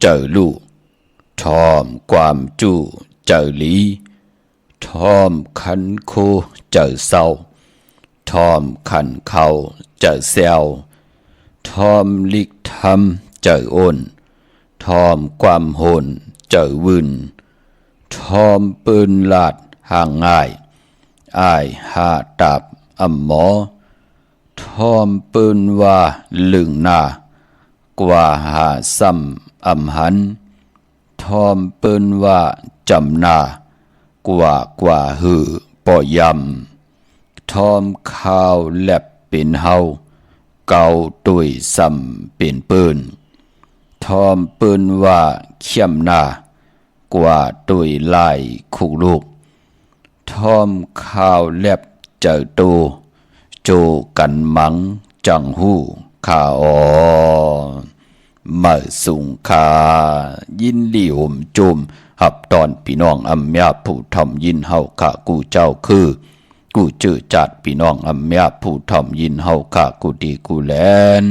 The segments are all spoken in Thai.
เจอลู่ทอมความจู้เจอหลีทอมขันโคเจอเศร้าทอมขันเขาเจอเซลทอมลิกทำเจอโอนทอมความโหนเจอวืนทอมปืนลาดห่างง่ายอายหาตาบอำหมอทอมปืนว่าลึงหน้ากว่าหาซ้ำอำหันทอมปืนว่าจำหน้ากว่าหือปอยำทอมข้าวแลบเป็นเฮาเกาตุยซ้ำเป็นปืนทอมปืนว่าเข้มหน้ากว่าตุยลายคุกลูกทอมข้าวแลบเจอตูโจกันมังจังหูข้าอเมื่อสุงคายินดีห่มจุมหับตอนพี่น้องอัมยาผู้ทำยินเฮาข้ากูเจ้าคือกูจื้อจัดพี่น้องอัมยาผู้ทำยินเฮาข้ากูดีกูแลน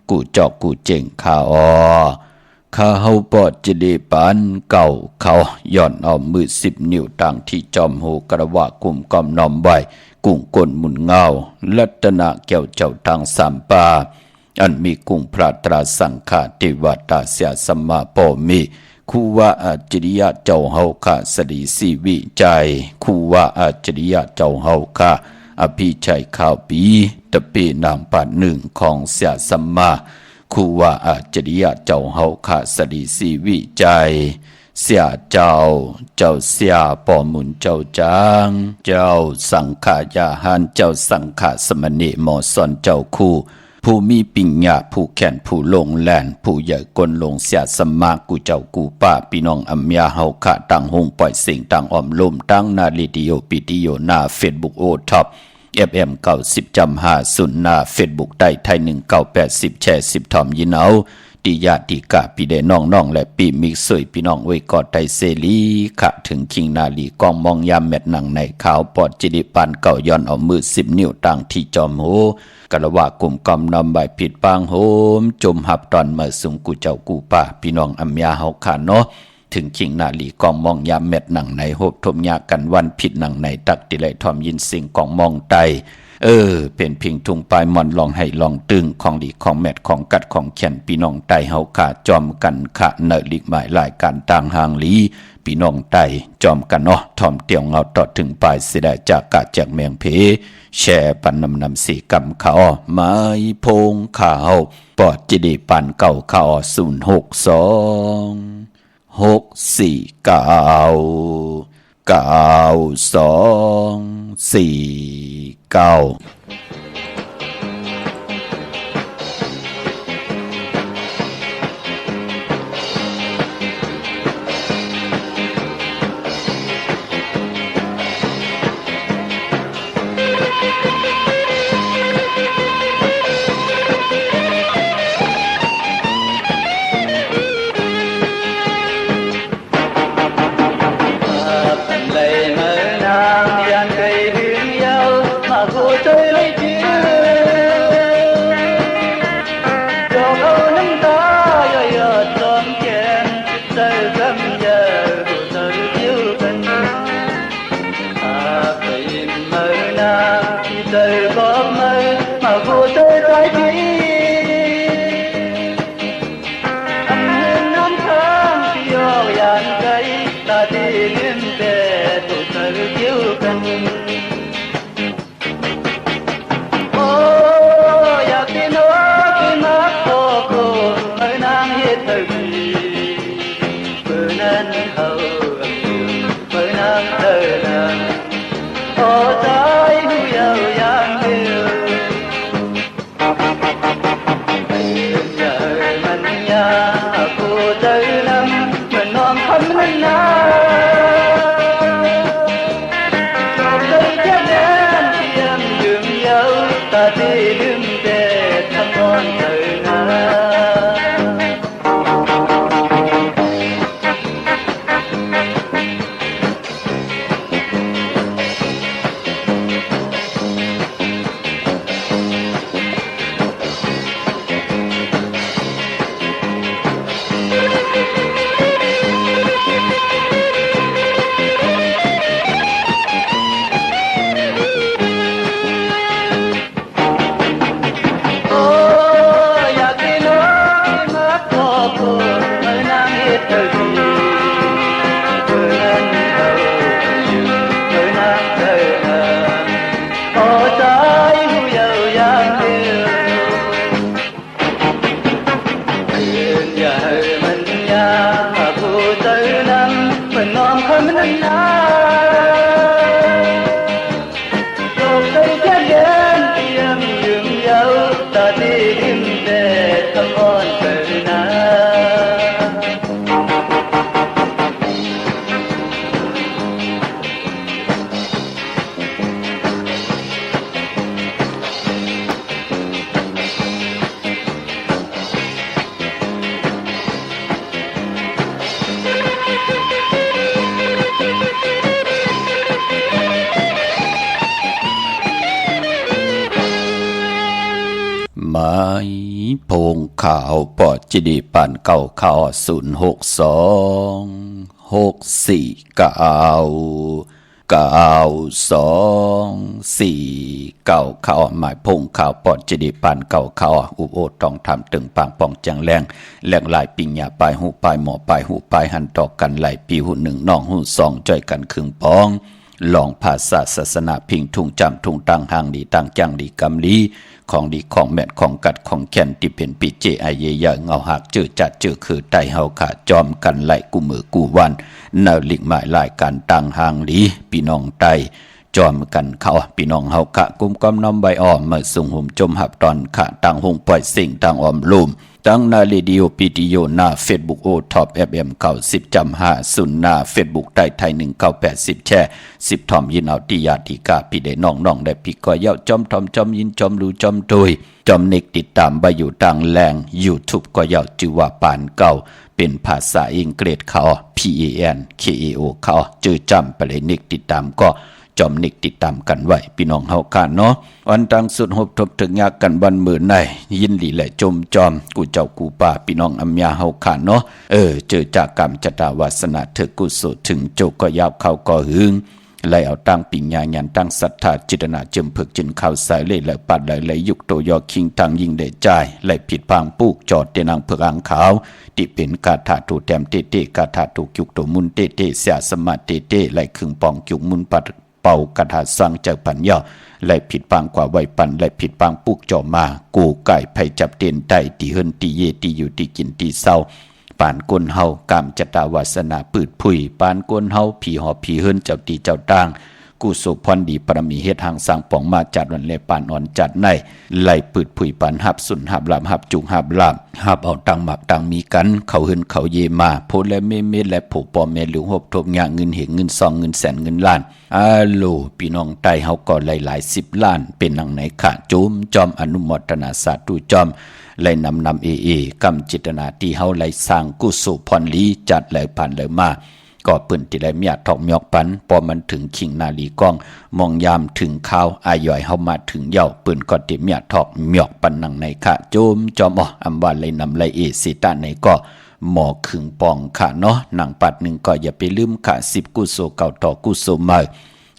กูเจาะกูเจ๋งข้าข้าเฮาปอดจิเลปานเก่าเขาย่อนเอามือ10 นิ้วต่างที่จอมหูกระวะกุ่มกอมนอมไว้กุ้งก้นหมุนเงาลัตนะแก้วเจ้าทางสามปาอันมีกุ้งพระตราสังฆาเทวตาเสียสมมาปมีคูว่าอาจริยะเจ้าเฮาข้าสดีสีวิจัยคูว่าอาจริยะเจ้าเฮาข้าอภิชัยข้าวปีตะปีนามปาหนึ่งของเสียสมมาคูว่าอาจริยะเจ้าเฮาข้าสดีสีวิจัยเสียเจ้าเสียปอมุนเจ้าจางเจ้าสังขายาหานเจ้าสังขสมณีหมอสอนเจ้าคู่ผู้มีปิญญาผู้แข่นผู้ลงแลนผู้ใหญ่กลลงเสียสมากูเจ้ากูป้าพี่น้องอัมยาเฮาขะตั้งหงปล่อยเสียงตั้งอ้อมลมตั้งนาลีดิโอปิดิโอหน้าเฟซบุ๊กโอท็อปFM 90.50หน้าเฟซบุ๊กได้ไทย1980แชร์10ทอมยินเอาติญาติกะพี่ได้น้องและปีมิกสวยพี่น้องไว้กอดไทยเสรีขะถึงคิงนาลีกองมองยามแมดหนังในขาวปอดจิริปานเก่าย้อนเอามือ10 นิ้วต่างที่จอมโหกะละว่ากลุ่มกำนำใบผิดปางโหมจมหับตอนเมื่อสุงกูเจ้ากูป่าพี่น้องอัมยาเฮาขาเนาะถึงคิงนาลีกองมองยามแมดหนังในโหบทมยากันวันผิดหนังในตักติไลทอมยินสิ่งกองมองไตเป็นเพียงทุงปลายมอนลองให้ลองตึงของดีของแมดของกัดของแขนพี่น้องไตเฮาขาจอมกันขะเนลิกหมายหลายการต่างห่างลีพี่น้องไตจอมกันเนาะทอมเตียวเงาต่อถึงปลายเสดจากกะจากเมียงเพแช่ปันนำสีกำขาไม้พงข่าวปอดจิดีปันเก่าข่าว06246499249 ยพงข่าวปอดจิดีปานเก่าข่าว062 6464924ข่าวหมายพงข่าวปอดจิดีปานเก่าข่าวอุบโอต้องทำตึงปางปองจังแรงแหลงหลายปิญญาปลายหูปลายหมอปลายหูปลายหันต่อกันหลายปีหูหนึ่งน้องหูสองจ่อยกันครึ่งปองลองภาษาศาสนาพิงทุงจำทุงตั้งห่างดีตั้งจังดีกำลีของดีของแม่นของกัดของแขนที่เป็นปิเจไอเยยเงาหักเจอจัดเจอคือไตเฮาขาจอมกันไหลกูมือกูวันเนาลิกหมายลายการตั้งห่างดีพี่น้องไตจอมกันเขาพี่น้องเฮาขะกุมกำน้ำใบอ้อมมาส่งหุ่มจมหับตอนขะตั้งหงปล่อยสิ่งตั้งอ้อมลุ่มตั้งนาเรดิโอปีติโยหน้าเฟซบุ๊กโอท็อปFM 90.5หน้าเฟซบุ๊กไทย1980แช่10ทอมยินเอาติยาติกาพี่ได้น้องได้พี่ก็เย้าจอมทอมจอมยินจอมรู้จอมโดยจอมเน็กติดตามใบอยู่ต่างแรง YouTube ก็เย้าจื่อว่าปานเก่าเป็นภาษาอังกฤษเขา PANKAO เขาจื่อจำไปเลยเน็กติดตามก็จอมนิกติดตามกันไว้พี่น้องเฮากันเนาะวันตังสุดหบทบถึงยากกันวันมื้อในยินดีและจมจอมกูเจ้ากูป่าพี่น้องอำยาเฮากันเนาะเจอจากกรรมจตาวาสนาเถกุศลถึงโจก็ยาวเข้าก็หึงไล่เอาตั้งปิญญาญาณตั้งศรัทธาจิตนาจึมพึกจินข้าวสายเลยและปัดเลยยุกโตยอคิงทางยิ่งได้ใจไล่ผิดพางปูกจอดเตนังเพือกอังขาวที่เป็นกาถาถูแต้มเตกาถาถูกยุกโตมุนเตเสียสมาเตไล่ครึ่งปองจุกมุนปัดเป่ากระถาสังเจอปัญญาไล่ผิดปางกว่าไวปันไล่ผิดปางปุกจอมากูไก่ไผจับเตียนไตตีเฮินตีเยตีอยู่ตีกินตีเศร้าปานก้นเฮากามจตาวาสนาปืดผุยปานก้นเฮาผีหอบผีเฮินเจ้าตีเจ้าต่างกูสุพรดีปรมีเฮ็ดหางสร้างป่องมาจัดวันเลปานอ่อนจัดในไล่ปืดผุยปานหับสุนหับลามหับจุงหับลามหับเอาตังหมักตังมีกันเขาเฮินเขาเยมาโพและเมและผูปอแม่หลวงหบทบงาเงินเหงเงินซองเงินแสนเงินล้านโลพี่น้องไตเฮาก็หลาย10ล้านเป็นนังไหนค่ะจุมจอมอนุโมทนาสาธุจอมไล่นำกำจิตนาที่เฮาไล่สร้างกุศลพรลีจัดไหลผ่านเลยมาก็เปิ้นที่ได้เมียทอกมยอกปันพอมันถึงขิงนาลีก้องมองยามถึงข้าวอายอยเฮามาถึงเหย้าเปิ้นก็ติเมียทอกมยอกปันนังในค่ะโจมจอมอำว่าเลยนำไลสิตาในก็หมอขึงปองค่ะเนาะหนังปัดหนึ่งก็อย่าไปลืมค่ะ10กุโสเก่าต่อกุโสใหม่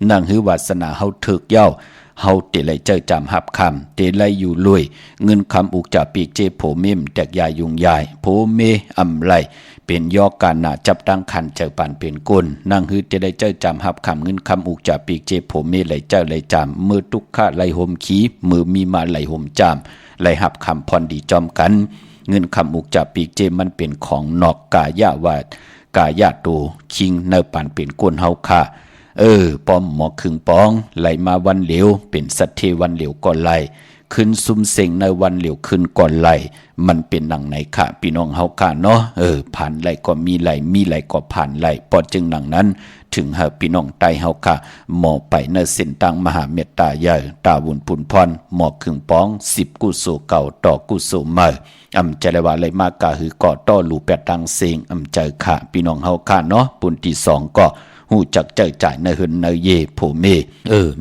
นางหือวาสนาเฮาถึกเหย้าเฮาเตไลเจอจำหับคำเตไลอยู่ลุยเงินคำอุกจากปีกเจโผเมมแตกยายยุงยายโผเมอำไลเป็นยอกการหนาจับตั้งคันเจอปานเป็นกุลนางฮือเตไลเจอจำหับคำเงินคำอุกจากปีกเจโผเมไลเจอไลจำมือตุกขะไลห่มขีมือมีมาไลห่มจำไลหับคำพรดีจอมกันเงินคำอุกจากปีกเจมันเป็นของนอกกายะวาดกายะโตคิงเนปานเป็นกุลเฮาค่ะปอมหมอขึงปองไหลมาวันเหลียวเป็นสัตเทวันเหลียวก่อนไหลขึ้นซุ่มเซ็งในวันเหลียวขึ้นก่อนไหลมันเป็นหนังไหนค่ะพี่น้องเฮาค่ะเนาะผ่านไหลก็มีไหลมีไหลก็ผ่านไหลปอจึงหนังนั้นถึงหาพี่น้องไตเฮาค่ะหมอไปเนเส้นตังมหาเมตตาใหญ่ตาวุนพุนพรหมอขึงปอง10กุโสเก่าต่อกุโสใหม่อำใจเลยว่าเลยมากะหือก่อต่อลูแปดตังเซงอำใจค่ะพี่น้องเฮาค่ะเนาะปุนที่2ก็หูจักเจอจ่ายในหึนในเยโผเม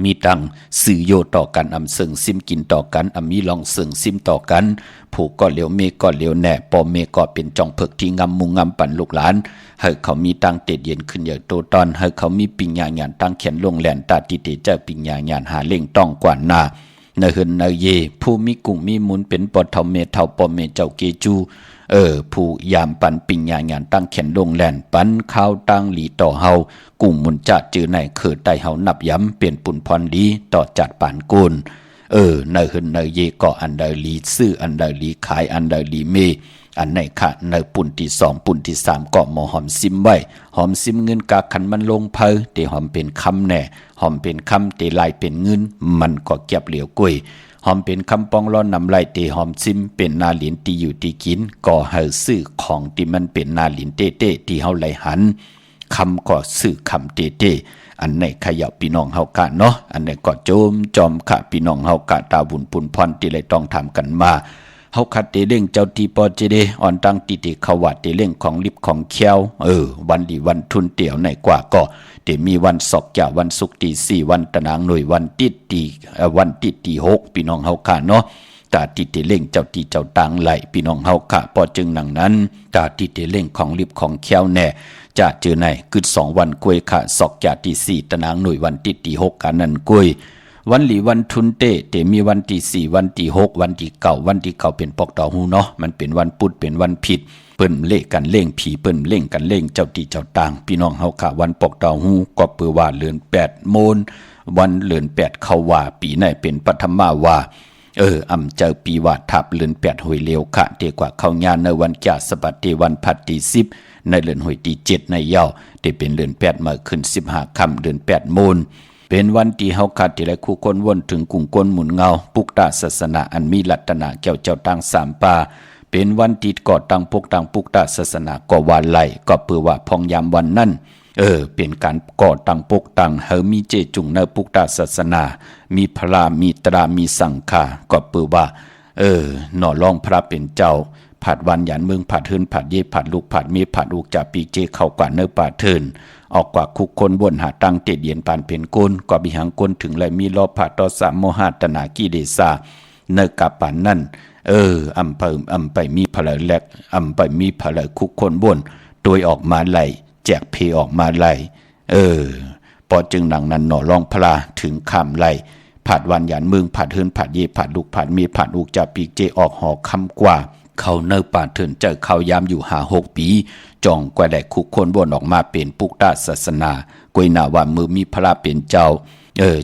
มีตังสื่อโยต่อกันอำเสิงซิมกินต่อกันมีลองเสิงซิมต่อกันผูกก็เหลียวเมก็เหลียวแหน่ปอเมก็เป็นจองเพิกที่งำมุงงำปั่นลูกหลานให้เขามีตังเตดเย็นขึ้นอย่างโตตอนให้เขามีปิญญาญาณตั้งแขนลงแหลนตาติเตเจ้าปิญญาญาณหาเล่งต้องกว่าหน้าในหึนในเยผู้มีกุ้งมีมุนเป็นปอเท่าเมเท่าปอเมเจ้าเกจูผู้ยามปันปิญญาญาณตั้งแขนลงแลนปันข้าวตั้งหลีต่อเฮากุ่มมุนจัดจือในเขิดไตเฮานับย้ำเปลี่ยนปุ่นพรดีต่อจัดปานกุลในหึนในเยก็อันใดลีซื้ออันใดลีขายอันใดลีเมอันไหนค่ะในปุ่นที่2ปุ่นที่3ก็หมอหอมซิมไว้หอมซิมเงินกาคันมันลงเพอเตหอมเป็นคำแน่หอมเป็นคำเตลายเป็นเงินมันก็เก็บเหลียวกุ้ยหอมเป็นคำปองร้อนนำไล่เตหอมซิมเป็นนาหลินตีอยู่ตีกินก็เฮาซื้อของที่มันเป็นนาหลินเต้ที่เฮาไหลหันคำก็ซื้อคำเต้อันไหนขยับพี่น้องเฮากะเนาะอันไหนก็โจมจอมขะพี่น้องเฮากะตาบุญปุนพรที่เลยต้องทำกันมาเฮาคัดเตเล่งเจ้าตีปอเจเดอ่อนตั้งติติเขาวัดเตเล่งของลิบของเคียววันดีวันทุนเตี่ยวไหนกว่าก็เตมีวันศอกจ่าวันศุกร์ตี4วันตะนางหน่วยวันติดตี6พี่น้องเฮากะเนาะ ตาติเตเล่งเจ้าตีเจ้าตังไหลพี่น้องเฮาค่ะพอจึงหนังนั้นตาติเตเล่งของลิบของแควแน่จะเจอในกึด2วันกวยค่ะศอกจากที่4ตะนางหน่วยวันที่6กันนั้นกวยวันหลีวันทุนเตมีวันที่4วันที่6วันที่9วันที่9เป็นปอกดอกฮูเนาะมันเป็นวันพุธเป็นวันผิดเปิ้นเล่กันเล่งผีเปิ้นเล่งกันเล่งเจ้าตีเจ้าตังพี่น้องเฮาค่ะวันปอกดอกฮูก็เปือว่าเดือน8โมนวันเดือน8เข้าว่าปีไหนเป็นปฐมว่าอำเจอปีว่าทับเลือน8หวยเลวค่ะเดีกว่าเข้างานในวันจะสบัดที่วันพัดที่10ในเลือนหวยที่7ในเย้าที่เป็นเลือน8มาขึ้น15ค่ำเดือน8โมนเป็นวันที่เฮาคัดที่หลายคู่คนวนถึงกรุงก้นหมุนเงาปุกตาศาสนาอันมีลัตนาแก้วเจ้าตั้ง3ป่าเป็นวันที่ก่อตั้งปุกตาศาสนาก็วานไหลก็เปือว่าพองยามวันนั้นเป็นการก่อตั้งปกตั้งเฮามีเจจุงในปุกตาศาสนามีพระมีตรามีสังฆาก็เปือว่าหน่อรองพระเป็นเจ้าผัดวันหยันเมืองผัดเฮินผัดเย่ผัดลูกผัดมีผัดลูกจากปีเจเข้ากว่าเนื้อป่าเทินออกกว่าคุกคนบนหาตังเตเดียนปานเป็นก้นกว่าบิหังก้นถึงเลยมีรอผัดต่อสามโมหะตนากีเดซาเนื้อกาปานนั่นอำไปมีพลแลกอำไปมีพลคุกคนบนโดยออกมาไหลแจกเพออกมาไหลพอจึงหนังนั้นหน่อรองพลาถึงคำไหลผัดวันหยันเมืองผัดเฮินผัดเย่ผัดลูกผัดมีผัดลูกจากปีเจออกหอคำกว่าเขาเนื้อป่าเถินเจอเขายามอยู่6 ปีจ่องกว่าได้คุกคนบนออกมาเป็นปุกตาศาสนากวยนาว่ามือมีพระเป็นเจ้า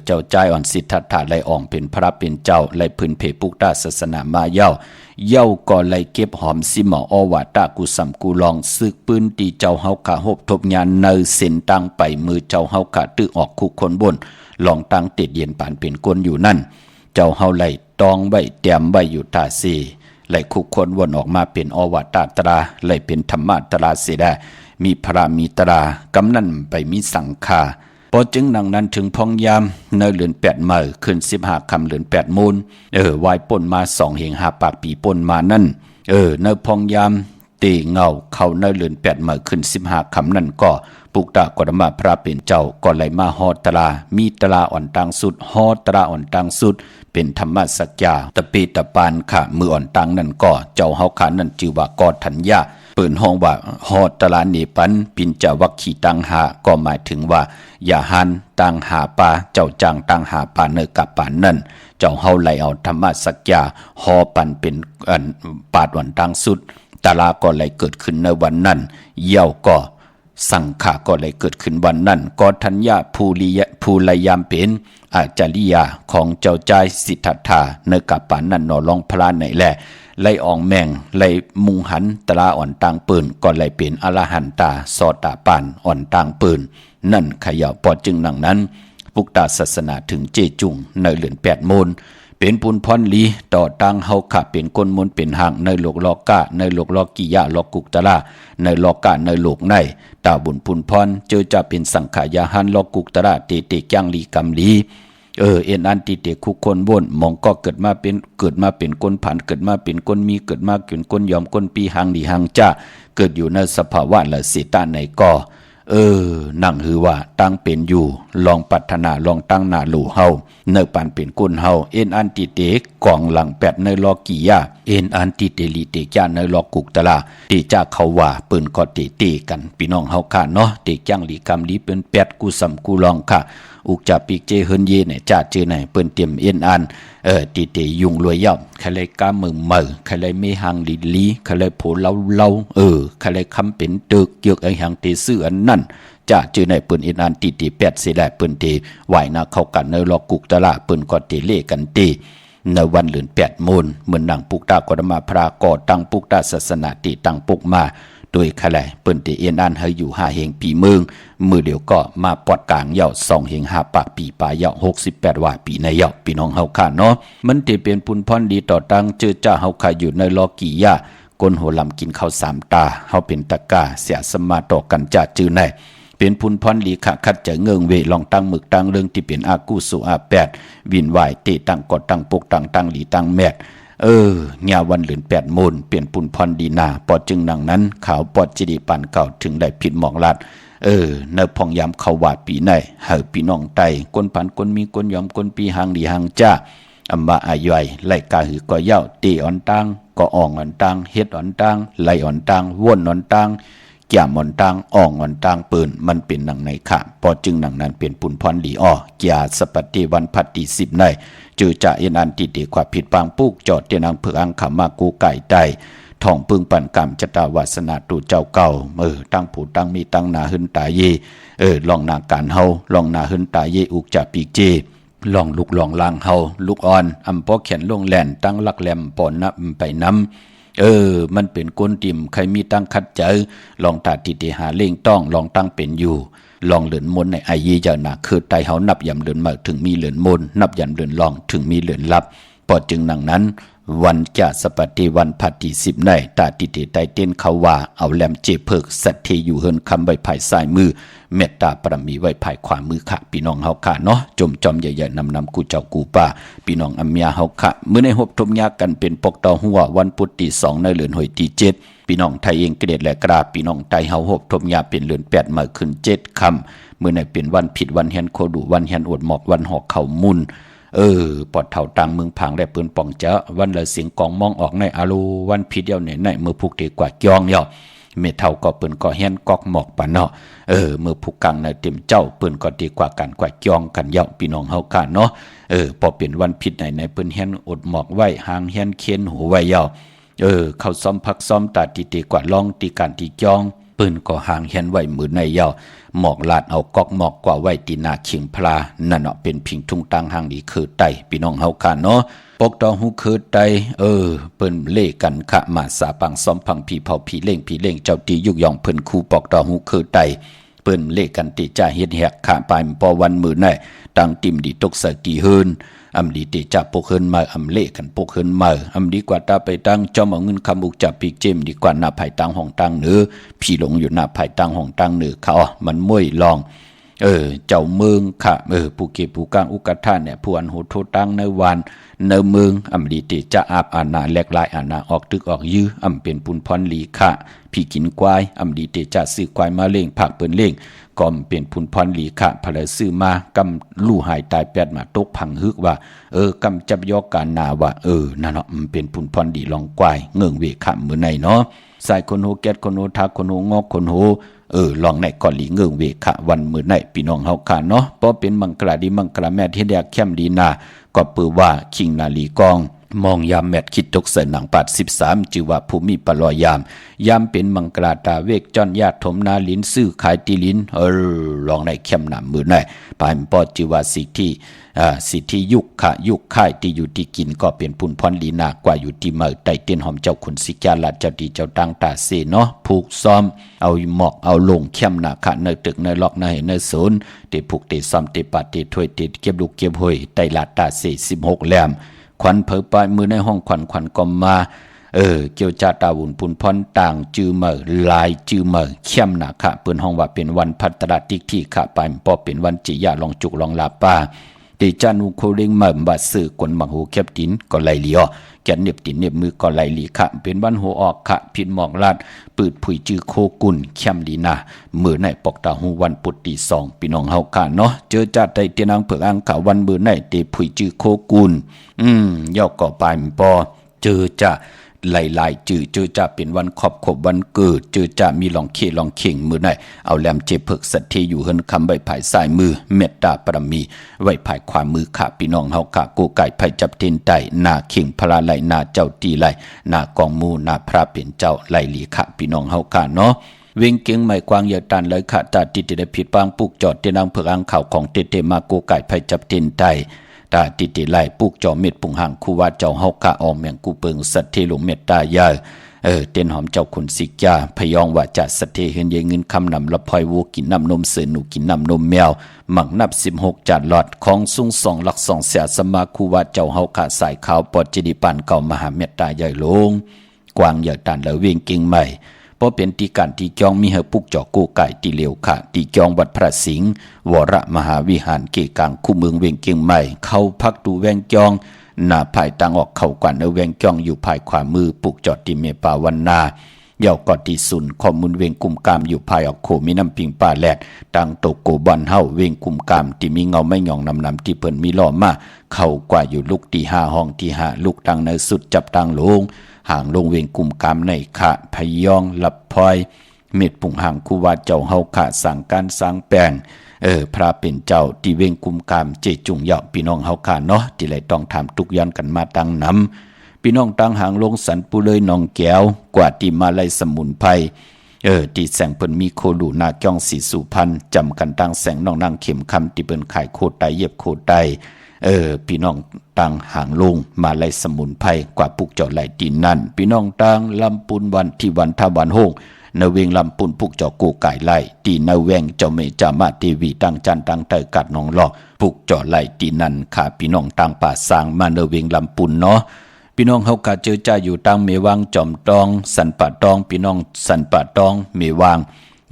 เจ้าใจอ่อนสิทธัตถะไลอ่องเป็นพระเป็นเจ้าไลพื้นเพปุกตาศาสนามาเย้าก่อไลเก็บหอมสิหมออวาตากุสัมกูลองซึกปืนตีเจ้าเฮากะหบทบงานเนอเส้นตั้งไปมือเจ้าเฮากะตื้อออกคุกคนบนลองตั้งเต็ดเย็นปานเป็นก้นอยู่นั่นเจ้าเฮาไลตองใบเตรียมใบอยู่ตาซีไล่คุกคนวนออกมาเป็นอวตารตราไล่เป็นธรรมตราเสียได้มีพระมีตรากำนั่นไปมีสังฆาพอจึงดังนั้นถึงพองยามในเดือน8มื้อขึ้น15ค่ำเดือน8มูลวายป่นมา2เหง5ปากปีป่นมานั่นในพองยามตีเงาเข้าในเดือน8มื้อขึ้น15ค่ำนั่นก็ปุกตะกฎมาพระเป็นเจ้าก็ไหลมาฮอตรามีตราอ่อนตังสุดฮอตราอ่อนตังสุดเป็นธรรมสัจจาตะปีตะปานค่ะมืออ่อนตังนั่นก็เจ้าเฮาขานั่นชื่อว่ากอธัญญาเปิ่นห้องว่าฮอตราเนปันปินจวัคคีตังหาก็หมายถึงว่าอย่าหันตังหาปาเจ้าจางตังหาปาเนกับปานนั่นเจ้าเฮาไหลเอาธรรมสัจจาฮอปันเป็นปาดอ่อนตังสุดตาลาก็ไหลเกิดขึ้นในวันนั้นเย้าก็สังขะก็เลยเกิดขึ้นวันนั้นก็ทัญญาภูลยามเป็นอาจาริยาของเจ้าใจสิทธัตถะในกับปานนั้นหนอลองพลาไหนแหละไล่อองแมงไล่มุงหันตราอ่อนต่างปืนก็เลยเป็นอรหันตาสอตาปานอ่อนต่างปืนนั่นขย่าปอจึงหนังนั้นปุกตาศาสนาถึงเจจุงในเดือน8มูลเป็นปุนพรลีต่อตั้งเฮาขะเป็นก้นมนเป็นหางในโลกลอกะในโลกลอกิยะลอกุกตะลาในลอกะในโลกในตาบุญปุนพรเจอจะเป็นสังขายาหันลอกุกตะลาเตจังลีกำลีเอ็นอันติเตคุกคนบนมองก็เกิดมาเป็นก้นผันเกิดมาเป็นก้นมีเกิดมาเป็นก้นยอมก้นปีหางดีหางจ้าเกิดอยู่ในสภาวะละเสตาในก็นั่งหือว่าตั้งเป็นอยู่ลองปัฒนาลองตั้งหน้าลู่เฮาเนปันเป็นกุนเฮาเอ็นอันติเตกองหลัง8ในลอกิยาเอ็นอันติเตลิเตจาในลอกุกตะลาติจาเขาว่าปืนก็เตกันพี่น้องเฮาค่ะเนาะเตจังลีกำลีเป็น8กูสัมกูลองค่ะอุกจะปีกเจเฮินเยเนี่ยจ่าเจไหนเปิ้นเตรียมเอ็นอันติเตยุงรวยย่อมใครเลยกามือใครเลยไม่หังลีใครเลยโผเล่าใครเลยคำเป็นตึกเกี่ยวไอ้หังเตซื่ออันนั่นจ่าเจไหนเปิ้นเอ็นอันติเต8เสียได้เปิ้นเตไหวนาเข้ากันในลอกุกตะละเปิ้นก็เตเล่กันเตในวันเดือน8มูลเหมือนดังปุกตากฎมาพระก่อตั้งปุกตาศาสนาติตั้งปุกมาโดยขะแลเปิ้นเตเอ็นอันให้อยู่5เฮงปีมือเดียวก็มาปอดกลางเย่า2เฮง5ปากปีปลายเย่า68ว่าปีในเย่าพี่น้องเฮาค่ะเนาะมันเตเป็นปุนพรดีต่อตั้งเจอจ้าเฮาค่ะอยู่ในลอกิยากนโหลำกินข้าว3ตาเฮาเป็นตะกาเสียสมาต่อกันจะจื้อในเป็นพุนพรลีขะคัดจะเงิงเวลองตั้งหมึกตั้งเรื่องที่เป็นอากุสุอา8วินไหวเตตั้งกอดตั้งปกตั้งหลีตั้งแมดญาวันเหลือน8มูลเปลี่ยนปุนพรดีนาปอจึงดังนั้นขาวปอดจิดีปันเก่าถึงได้ผิดหมอกลัดเนพองยามเขาว่าปีไหนเฮาพี่น้องไตก้นผันก้นมีก้นยอมก้นปีหางดีหางจ้า อัมบะอาย่อยไล่กาหือก็เย้าตีอ่อนตังก็อ่องอ่อนตังเฮ็ดอ่อนตังไล่อ่อนตังว่นอ่อนตังแก่มอ่อนตังอ่องอ่อนตังปืนมันเป็นหนังในขะพอจึงหนังนั้นเป็นปุ่นพรดีอ้อเกียสปฏิวันพัดตี10ในจือจะเอ็นอันติเดความผิดปางปุกจอดเตียนังเผืออังขมากูไก่ใต้ท่องปึงปันกรรมจตาวาสนาตูเจ้าเก่าตั้งผู้ตั้งมีตั้งนาหึนตาเยลองนาการเฮาลองนาหึนตาเยอุกจะปีกเจลองลุกลองลางเฮาลุกอ่อนอำปอเขียนลงแหลนตั้งลักแหลมปอนนับไปน้ำมันเป็นก้นติ่มใครมีตั้งคัดเจอลองตาติเตหาเล่งต้องลองตั้งเป็นอยู่ลองเหลือนมนในไอยีเจ้าหนาคือไตเฮานับยำเหลือนมาถึงมีเหลือนมนนับยำเหลือนลองถึงมีเหลือนลับพอจึงหนังนั้นวันจะสปฏิวันพัดที่10ในตาติเตไตเต้นเขาว่าเอาแหลมเจเพิกสัตเทอยู่เฮินคำใบภายซ้ายมือเมตตาปรมีไว้ภายขวามือค่ะพี่น้องเฮาค่ะเนาะจมจอมใหญ่ๆนำกูเจ้ากูป่าพี่น้องอัมยาเฮาค่ะมื้อในหบทมยากันเป็นปกตอหัววันพุธที่2ในเดือนหอยที่7พี่น้องไทยเองเกรดและกราบพี่น้องไทยเฮาหบทมยาเป็นเดือน8มาขึ้น7ค่ำมื้อในเป็นวันผิดวันเฮียนโคดุวันเฮียนอดหมอกวันหอกเข้ามุนปอดเท่าตังเมืองผางได้ปืนป่องเจ้าวันละเสียงกองมองออกในอารูวันพิดเดียวในเมื่อผูกเตกว่าจองเนาะเมเท่าก็ปืนก็เฮียนกอกหมอกปานเนาะเมื่อผูกกังในเต็มเจ้าปืนก็ดีกว่ากันกว่าจองกันเยาพี่น้องเฮากันเนาะพอเป็นวันพิดในปืนเฮียนอดหมอกไว้หางเฮียนเคียนหูไว้เยาเข้าซ้อมพักซ้อมตาตีกว่าลองตีการตีจองปืนก็หางเฮียนไว้มือในเยาหมอกลาดเอากอกหมอกกว่าไว้ตีนาเขียงพลานั่นเนาะเป็นพิงทุ่งตังหางดีคือไตพี่น้องเฮากันเนาะปกตองหูคือไตเปิ้นเล่กันขะมาสาปังซ้อมพังผีเผาผีเล่งเจ้าตียุกยองเพิ่นคู่ปอกตองหูคือไตเปิ้นเล่กันติจ่าเฮ็ดแหกขะปลายปอวันมือในตังติมดีตกใส่ตีเฮินอำดีติจับปกเฮินมาอำเล่กันปกเฮินมาอำดีกว่าตาไปตั้งจอมเอาเงินคำบุกจับปีกเจมดีกว่าหน้าไผ่ตังห้องตังเหนือพี่หลงอยู่หน้าไผ่ตังห้องตังเหนือเขามันมวยลองเจ้าเมืองค่ะผู้เก็บผู้กลางอุกท่านเนี่ยผู้อันโหโทตังในวันในเมืองอำดีติจะอาบอาณาแหลกลายอาณาออกตึกออกยื้ออำเป็นปุนพรลีค่ะพี่กินควายอำดีติจะซื้อควายมาเล่งผักเปิ้นเล่งก็เป็นพุนพรลีค่ะพลซื้อมากำลู่หายตายแปดมาตกพังฮึกว่ากำจับยอกการนาว่านั่นเนาะมันเป็นพุนพรดีลองควายเงื่งเวขะมื้อในเนาะสายคนโหแก๊ดคนโหทักคนโหงอกคนโหลองในก่อนหลีเงื่งเวขะวันมื้อในพี่น้องเฮาค่ะเนาะเพราะเป็นมังกราดีมังกราแม่ที่แดกเข้มดีนาก็ปือว่าคิงนาลีกองมองยามแมทคิดตกใส่หนังปัด13จือว่าภูมิปลอยยามเป็นมังกราตาเวกจอนญาติถมนาลินซื้อขายตีลินลองในเข้มหนำมือในปายปอจือว่าสิที่ยุคค่ายที่อยู่ที่กินก็เป็นพุนพรลีนากว่าอยู่ที่เมืองไตเตียนหอมเจ้าขุนสิกาลาเจ้าดีเจ้าตังตาเสเนาะผูกซ้อมเอาหมอกเอาลงเข้มหนาขะในตึกในล็อกในในศูนย์เตผูกเตซ้อมเตปาเตถ้วยเตเก็บลูกเก็บหอยไตลาตาเส16แหลมควันเผยปลายมือในห้องควันก็มาเกี่ยวจาตาวุ่นปุนพรต่างจือเมอลายจือเมอเข้มหนาขะเปิ้นห้องว่าเป็นวันพัตราติกที่ขะปายปอเป็นวันจิยาลองจุกลองลาป้าติจานุโคเริงเมื่อบาสื่อกวนมังหูเก็บตินก็ไล่เลียวแกนเน็บตินเน็บมือก็ไล่ลีขะเป็นวันหัวออกขะพินหมอกลาดปืดผุยจือโคกุนเข้มลีนามือในปกตาหูวันปุตตี2พี่น้องเฮาค่ะเนาะเจอจัดได้เตียนังเผือกอังขาวันมือในเตผุยจือโคกุนย่อก็ปายปอเจอจะไล่จือจะเป็นวันขอบวันเกิดจือจะมีลองเข่งมือในเอาแหลมเจเพิกสัตเทอยู่เฮินคำใบภายซ้ายมือเมตตาปรมีไว้ภายขวามือค่ะพี่น้องเฮาค่ะกูไก่ไผจับเทนไตหน้าเข่งพลาไหลหน้าเจ้าตีไหลหน้ากองมูหน้าพระเป็นเจ้าไหลหลีค่ะพี่น้องเฮาค่ะเนาะเวงเก่งใหม่กวางอย่าตันเลยค่ะตาติดได้ผิดปางปุกจอดเตนังเผือกอังข่าวของเตมากูไก่ไผจับเทนไตตาติไล่ปุกจอเม็ดปุงห่างคูว่าเจ้าเฮากะออมแมงกูเปิงสัตเทลุเมตตายาเต้นหอมเจ้าขุนสิกาพยองว่าจะสัตเทเห็นยเงินคำนำละพลอยวัวกินน้ำนมเสือหนูกินน้ำนมแมวหมักนับ16จัดหลอดของสูง2หลัก2เสียสมาคูว่าเจ้าเฮากะสายขาวปอดจิดิปันเก่ามหาเมตตาใหญ่ลงกวางอย่าตันแล้วเวียงเก่งใหม่เพราะเป็นตีการตีจองมีเฮปุกจอกูไก่ตีเหลียวค่ะตีจองวัดพระสิงห์วรมหาวิหารเกกางคู่เมืองเวียงเก่งใหม่เข้าพักดูแวงจองหน้าภายตังออกเข้ากว่าเนแวงจองอยู่ภายขวามือปุกจอดติเมปาวันนา เยาวกอที่ศูนย์ข้อมูลเวงกุมกามอยู่ภายออกโคมีน้ำปิงป่าแลดตังโตโกบอนเฮาเวงกุมกามที่มีเงาไม่หย่องนำที่เปิ้นมีล้อมาเข้ากว่าอยู่ลูกที่5ห้องที่5ลูกตังในสุดจับตังลงห่างลงเวงกุมกามในขะพยองลับพลอยเม็ดปุ่งห่างคูว่าเจ้าเฮาขะสั่งการสร้างแปลงพระเป็นเจ้าที่เวงกุมกามเจจุงเหยาะพี่น้องเฮาขะเนาะที่เลยต้องถามทุกย้อนกันมาตั้งนำพี่น้องตั้งหางลงสันปุเลยน้องแก้วกว่าที่มาไล่สมุนไพรที่แสงเปิ้นมีโคลูนาจ้องสีสุพรรณจำกันตั้งแสงน้องนางเข็มคำที่เปิ้นขายโคตรไตเย็บโคตรไตพี่น้องตั้งหางลงมาไล่สมุนไพรกว่าปุกเจาะไหลดินนั่นพี่น้องตั้งลำปุนวันที่วันทวันโฮงนเวงลำปุนปุกเจาะกูไก่ไล่ตีนเวงเจ้าเมจามาทีวีตั้งจันตั้งเตกัดน้องหลอกปุกเจาะไหลตีนั่นขาพี่น้องตั้งป่าสร้างมานเวงลำปุนเนาะพี่น้องเฮากะเจอจ้าอยู่ตั้งเมวังจอมตองสันปะตองพี่น้องสันปะตองเมวัง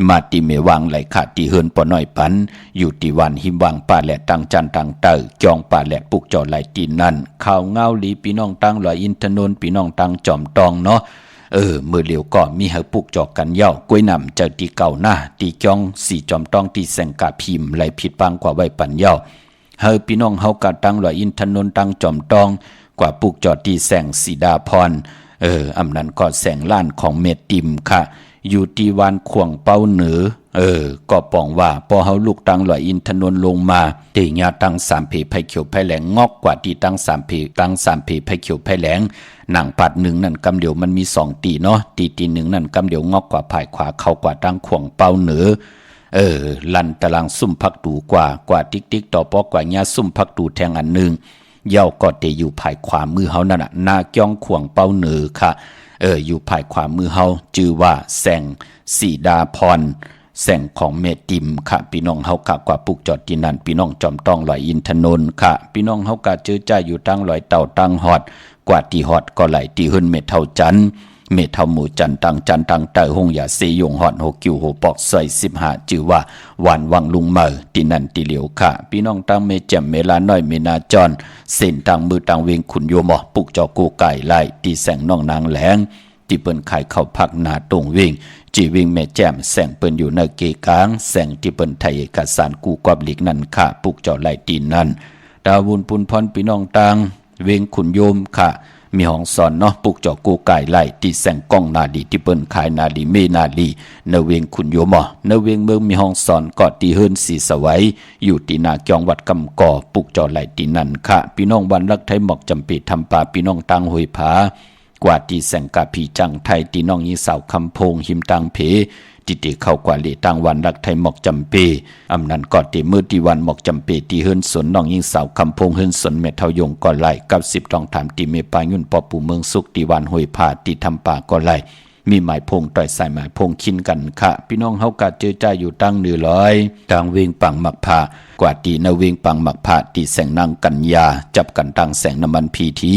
มาตีเมวังไหลขาดตีเฮินปอน้อยปันอยู่ตีวันหิมวังป่าแหลตั้งจันตั้งเตอจองป่าแหลปุกเจาะไหลตีนั่นข่าวเงาลีพี่น้องตั้งลอยอินทนนท์พี่น้องตั้งจอมตองเนาะมือเหลียวก็มีเฮาปุกจอกกันเย้ากล้วยนำเจ้าตีเก่าหน้าตีจ้องสีจอมต้องตีแสงกาพิมพ์ไหลผิดปังกว่าไว้ปันเย้าเฮาพี่น้องเฮากะตั้งลอยอินทนนท์ตั้งจอมตองกว่าปุกจอดตีแสงสีดาพรอำนั้นก็แสงล้านของเม็ดติมค่ะอยู่ที่วันขวงเป้าเหนือก็ปองว่าพอเฮาลูกตั้งลอยอินทนนท์ลงมาตีญาตั้ง3เพไผเขียวไผแหลงงอกกว่าที่ตั้ง3เพไผเขียวไผแหลงหนังปัดหนึ่งนั่นกำเดียวมันมี2ตีเนาะตีหนึ่งนั่นกำเดียวงอกกว่าภายขวาเข้ากว่าตั้งขวงเป้าเหนือลันตารางซุ่มพักดูกว่าติ๊กต่อปอกว่าญาซุ่มพักดูแทงอันหนึ่งเย้าก็เตอยู่ภายขวามือเฮานั่นน่ะนาจ้องขวงเป้าเหนือค่ะอยู่ภายขวามือเฮาชื่อว่าแสงสีดาพรแสงของเมติมค่ะพี่น้องเฮากะกว่าปุกจอดที่นั่นพี่น้องจอมต้องลอยอินทนนท์ค่ะพี่น้องเฮากะเจอใจอยู่ตั้งลอยเต่าตั้งฮอดกว่าที่ฮอดก็ไหลที่หึ่นเม็ดเท่าจันเมทาหมู่จันตังเตอหงอย่าเสยงฮอด6กิ้ว6ปอกซอย15ชื่อว่าหวานวังลุงเมอที่นั่นที่เหลียวค่ะพี่น้องตังเมแจ่มเมลาน้อยเมนาจรเส้นตังมือตังเวงขุนโยมอปุกจอกูไก่ไล่ที่แสงน้องนางแหลงที่เปิ้นขายเข้าพักหน้าตรงวิ่งจีวิ่งแม่แจ่มแสงเปิ้นอยู่ในเกกลางแสงที่เปิ้นไทยเอกสารกูกอบหลีกนั่นค่ะปุกจอไล่ตีนนั่นดาวุนปุนพรพี่น้องตังเวงขุนโยมค่ะมีห้องสอนเนาะปุกจอกูไก่ไล่ที่แสงกล้องนาดีที่เปิ้นขายนาดีเมนาดีเนเวงขุนโยมอเนเวงเมืองมีห้องสอนก็ตีเฮิรนสีสวัยอยู่ที่นาจองวัดกำก่อปุกจอไล่ที่นั่นค่ะพี่น้องวันรักไทยหมอกจำปีทำป่าพี่น้องตังหอยผากว่าที่แสงกาผีจังไทยที่น้องยิงสาวคำพงหิมตังเพที่ติเข้ากว่าเลตังวันรักไทยหมอกจำปีอำนั้นก็ตีมือที่วันหมอกจำปีที่เฮิรนสนน้องยิงสาวคำพงเฮิรนสนเมทเทายงก็ไล่กับ10ต้องถามที่เมปายุ่นปอปูเมืองสุขที่วันหอยผาที่ทำป่าก็ไล่มีหมายพงต่อยใส่หมายพงคินกันค่ะพี่น้องเฮากะเจอใจอยู่ตั้งเหนือลอยทางเวงปังมักพากว่าที่นเวงปังมักพาที่แสงนางกัญญาจับกันตั้งแสงน้ำมันพีที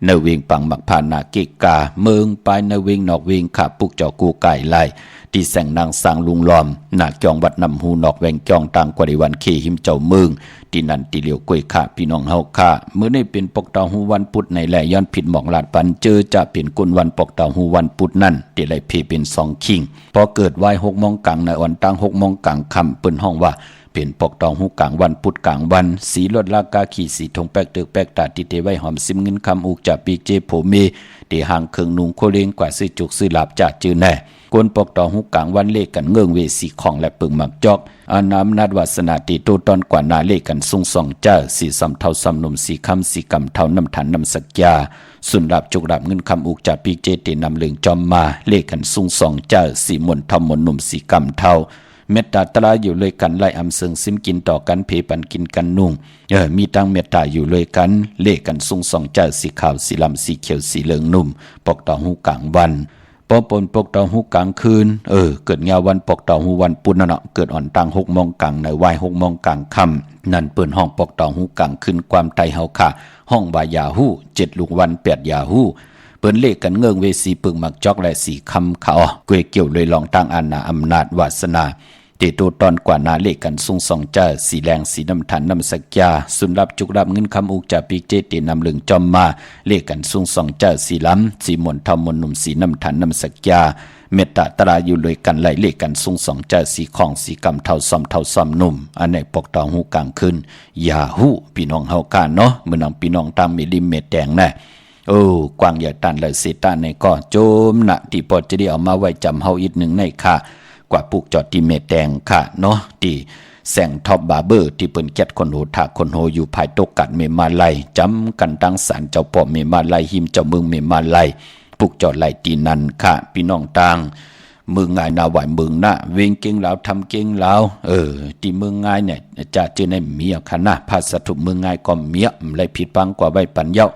นเวงปังมักพานาเกกาเมืองปลายนเวงนอกเวงขาปุกเจ้ากูไก่ไล่ที่แสงนางสร้างลุงล้อมนาจองวัดนำหูนอกแวงจองต่างกว่าในวันเคหิมเจ้าเมืองที่นั่นที่เหลียวกล้วยขาพี่น้องเฮาค่ะเมื่อได้เป็นปกเตาหูวันพุธในแหล่ย้อนผิดหมอกลาดปันเจอจะเป็นกุนวันปกเตาหูวันพุธนั่นที่ไหลเพเป็น2คิงพอเกิดไว้6 โมงกลางในอ่อนตั้ง6 โมงกลางค่ำเปิ้นห้องว่าเป็นปกตองหูกลางวันพุธกลางวันสีลดลากาขี่สีทงแปกตึกแปกตาติเตไว้หอมซิมเงินคำอุกจากปีเจโผเมเดห่างเคืองนุงโคเลงกว่าซื้อจุกซื้อหลับจากจื้อแน่กวนปกตองหูกลางวันเลขกันเงื่องเวสีของและปึงหมักจอกอาน้ำนัดวาสนาติโตตอนกว่านาเลขกันทรงสองเจ้าสีสำเทาสำนมสีคำสีกำเทาน้ำฐานน้ำสักยาสุนดับจุกดับเงินคำอุกจากปีเจเตนำเหลืองจอมมาเลขกันทรงสองเจ้าสีมนทำมนนุ่มสีกำเทาเมตตาตราอยู่เลยกันไล่อำเซิงซิมกินต่อกันเพปันกินกันนุ่งมีตั้งเมตตาอยู่เลยกันเลขกันทรงสองเจ้าสีขาวสีลำสีเขียวสีเหลืองนุ่มปกต่อหูกลางวันปอปนปกต่อหูกลางคืนเกิดงาวันปกต่อหูวันปุณณะเกิดอ่อนตัง6 โมงกลางในวาย6 โมงกลางค่ำนั่นเปิ่นห้องปกต่อหูกลางคืนความไตเฮาค่ะห้องบายาหู้7 ลูกวัน8 ยาหู้เปิ้นเลขกันเงื่องเวสีปึงหมักจอกและสีคำเขาเกวยเกี่ยวเลยลองตั้งอาณาอำนาจวาสนา ติตูตอนกว่านาเลกันซุงสองจ้าสีแรงสีน้ำทันน้ำสักยาสุนรับจุกรับเงินคำอุกจ่าปีเจตีนำลึงจอมมาเลกันซุงสองจ้าสีล้ำสีมนทอมมนหนุ่มสีน้ำทันน้ำสักยาเมตตาตราอยู่เลยกันไหลเลกันซุงสองจ้าสีของสีกำเท่าซ้อมหนุ่มอันไหนปกตองหูกลางขึ้นอย่าหูพี่น้องเฮากันเนาะเมื่อนำพี่น้องตามมีลิมเม็ดแดงแน่โอ้กวางอย่าตันเลยเสตาในก็โจมนะที่พอจะได้เอามาไว้จำเฮาอีกหนึ่งในค่ะกว่าปลูกจอดที่เม็ดแดงค่ะเนาะที่แสงท็อปบาร์เบอร์ที่เปิ้นแก็ดคนโหถากคนโหอยู่ภายตกกัดเมมาไลจำกันตั้งศาลเจ้าป่อเมมาไลหิมเจ้าเมืองเมมาไลปลูกจอดไหลตีนันค่ะพี่น้องต่างเมืองง่ายนาไหวเมืองนะเวงเก่งแล้วทำเก่งแล้วที่เมืองง่ายเนี่ยจะเจอในเมียค่ะนะภาษาถูกเมืองง่ายก็เมียเลยผิดปังกว่าใบปัญญา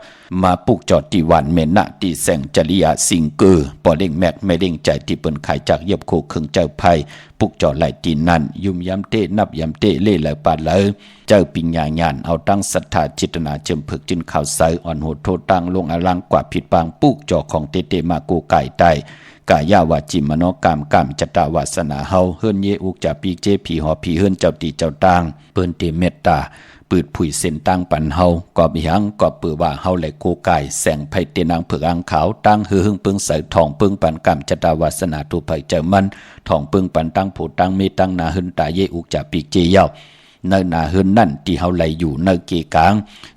มาปลูกจอดที่วันเมนะที่แสงจริยาสิงเกอปอเด้งแมกไม่เด้งใจที่เปิ้นขายจากเย็บโคครึ่งเจ้าไผ่ปลูกจอดไหลตีนันยุ่มย้ำเตนับย้ำเตเล่เลยปาดเลยเจ้าปิญญาญาณเอาตั้งศรัทธาจิตนาเจิมผึกจินข่าวใสอ่อนโหดโทตังลงอลังกว่าผิดปังปลูกจอของเตมากูไก่ไตกายาวาจิมโนกรรมกรรมจตาวาสนาเฮาเฮิรนเยอุกจะปีเจผีหอผีเฮิรนเจ้าตีเจ้าตางเปิ้นเตเมตตาปืดผุยเส้นตั้งปันเฮาก็บิหังก็ปือว่าเฮาไหลโกไก่แสงไผเตนางเผือกอังขาวตั้งหือหึงปึงใส่ทองปึงปันกรรมจตาวาสนาตุไผเจ้ามันทองปึงปันตั้งผู้ตั้งมีตั้งนาหึนตาเยอุกจะปีเจเยาในนาหืนนั่นที่เฮาไหลอยู่ในเกกาง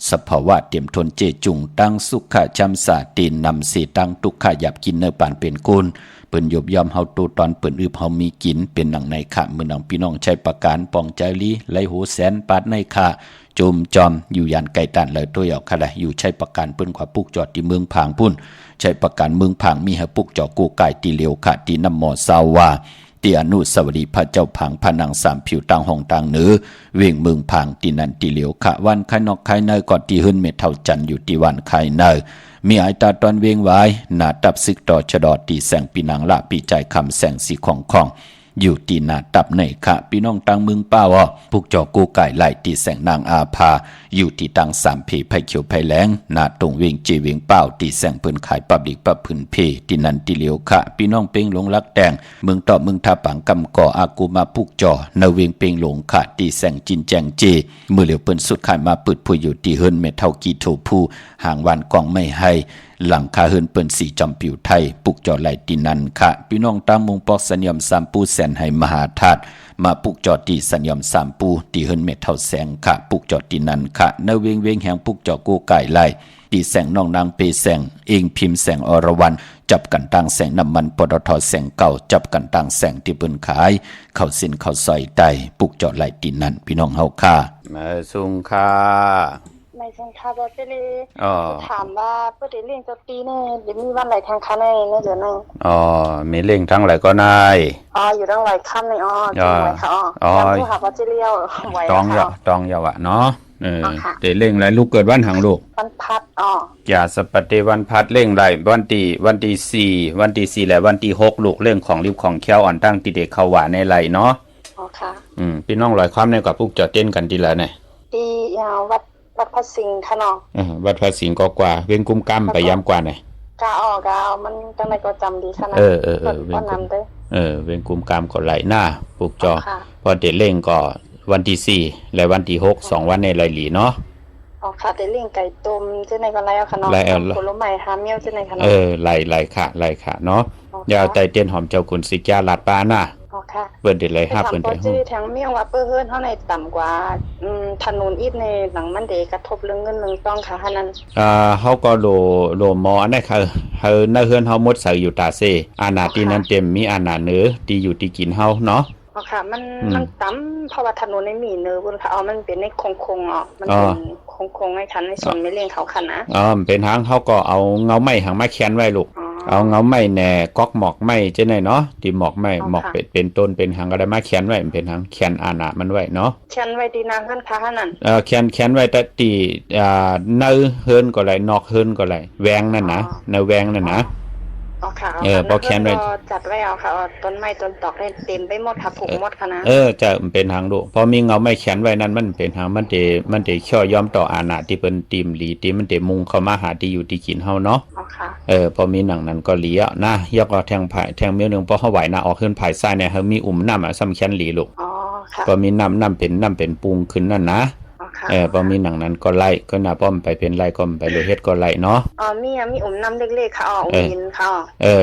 สภาวะเตรียมทนเจจุงตั้งสุขะจำสาตีนนำเสตั้งทุกขะหยับกินเนื้อปานเป็นกุลเปิ้นยบยอมเฮาตูตอนเปิ้นอึบเฮามีกินเป็นหนังในขะมือหนังพี่น้องใช้ประการปองใจลีไหลหูแสนปาดในขะจมจอมอยู่ยันไก่ตันเลยตัวเอาค่ะละอยู่ใช้ประการเปิ้นขวาปุกจอดที่เมืองผางพุ่นใช้ประการเมืองผางมีให้ปุกจอกูไก่ตีเหลียวขะที่น้ำหมอสาวาตีอนุสาวรีย์พระเจ้าผางพนังสามผิวต่างห้องต่างเหนือเวียงเมืองผางตีนันตีเหลียวขะวันไข่นอกไข่เนยก่อนตีหื้นเม็ดเท่าจันอยู่ที่วันไข่เนยมีไอตาตอนเวียงไว้หนาตับซึกต่อชะดอตีแสงปีนางละปีใจคำแสงสีของอยู่ตีหนาตับในขะพี่น้องตังเมืองป้าวปุกจอกูไก่ไล่ตีแสงนางอาภาอยู่ที่ตังสามผีไผ่เขียวไผ่แหลงหนาตรงเวียงจีเวียงเป้าตีแสงเปิ้นขายปับดิกปับพื้นเพตีนันตีเหลียวขะพี่น้องเป่งหลงรักแดงเมืองต่อเมืองทาปังกำก่ออากูมาปุกจอเนเวียงเป่งหลงขะตีแสงจินแจงเจมือเหลียวเปิ้นสุดขายมาปืดผู้อยู่ตีเฮิรนเมเท่ากีโถผู้ห่างวันกองไม่ให้หลังคาเฮิรนเปิ้นสีจอมผิวไทยปุกจอไหลตีนันขะพี่น้องตามมุงปอกสัญญมสามปูแสนให้มหาธาตุมาปุกจอตีสัญญมสามปูตีเฮิรนเมเท่าแสงขะปุกจอตีนันขะเนเวียงเวียงแห่งปุกจอกูไก่ไล่ตีแสงน้องนางเปแสงเองพิมพ์แสงอรวรรณจับกันตั้งแสงน้ำมันปตทแสงเก่าจับกันตั้งแสงที่เปิ้นขายเข้าสินเข้าซอยไตปุกจอไหลตีนันพี่น้องเฮาค่ามาสุงค่าไม่ใช่ค่ะบอสเจลีถามว่าเพื่อเลี้ยงเจ้าปีเนี่ยเดี๋ยวมีวันไหลทางคันในเดือนนึงมีเลี้ยงทั้งหลายก็นายอยู่ทั้งหลายคันในจริงไหมคะผู้หาบอสเจลียวไหวต้องเยาะเนาะเดี๋ยวเลี้ยงไรลูกเกิดวันหังลูกวันพัดอย่าสปฏิวันพัดเลี้ยงไรวันที่4และวันที่6ลูกเรื่องของริบของแควอ่อนตั้งติเด็กเขาหวานในไรเนาะค่ะพี่น้องลอยความในกับพวกจอดเต้นกันทีละเนี่ยที่วัดพระสิงห์ค่ะน้องวัดพระสิงห์ก็กว่าเวียงกุ้มกั้มไปย้ำกว่าหน่อยกามันจังไดก็จำดีขนาดเวียงกุ้มเวียงกุ้มกั้มก็ไหลหน้าปลูกจอพอเด็ดเล่งก็วันที่4และวันที่6 2วันในไหลหลีเนาะค่ะเด็ดเล่งไก่ต้มจังไดก็ไหลเอาค่ะน้องผลไม้หาเมี่ยวจังไดค่ะน้องไหลค่ะเนาะยาวไตเตียนหอมเจ้าคุณสิจ้าลาดปาน่ะเปิดได้เลย5เปิดได้ฮู้ทางเมียงว่าเปิ้นเฮือนเฮาในต่ำกว่าถนนอีกในหลังมันเดกระทบเรื่องเงินเรื่องทองค่ะหั่นนั้นเฮาก็โลมออันนั้นค่ะเฮาในเฮือนเฮาหมดใส่อยู่ตาเซอาณาที่นั้นเต็มมีอาณาเหนือที่อยู่ที่กินเฮาเนาะค่ะมันต่ำเพราะว่าถนนในมีเนื้อพุ่นค่ะมันเป็นในคงมันเป็นคงให้คันในส่วนไม่เลี้ยงเขาคันนะเป็นทางเฮาก็เอาเงาไม้หางไม้แขวนไว้ลูกเอาเงาไม้แหน่ก๊อกหมอกไม้จังได๋เนาะที่หมอกไม้หมอกเป็นต้นเป็นหางก็ได้มาแขวนไว้เป็นหางแขวนอาณามันไว้เนาะแขวนไว้ที่นางคั่นค่ะนั่นแขวนไว้แต่ที่เนื้อเฮิรนก็ไหลนอกเฮิรนก็ไหลแวงนั่นนะเนื้อแวงนั่นนะ อ๋อค่ะ พอแขวนไว้ จัดไว้เอาค่ะต้นไม้ต้นตอกได้เต็มไปหมดค่ะผูกหมดค่ะนะ จะเป็นทางลูกพอมีเงาไม่แขวนไว้นั่นมันเป็นทางมันเตช่อยอมต่ออาณาที่เป็นตีมหลีที่มันเตมุงเข้ามาหาที่อยู่ที่กินเฮาเนาะอ๋อค่ะพอมีหนังนั้นก็หลีอ่ะนะยกเอาแทงไผ่แทงเมียวนึงพอเฮาไหวนะออกขึ้นไผ่ซ้ายเนี่ยเฮามีน้ำซ้ำแขนหลีลูกอ๋อค่ะพอมีน้ำเป็นปุงขึ้นนั่นนะพอมีหนังนั้นก็ไล่ก็น่าป้อมไปเป็นไล่ก็ไปโลเฮ็ดก็ไล่เนาะมีน้ำเล็กๆค่ะหินค่ะ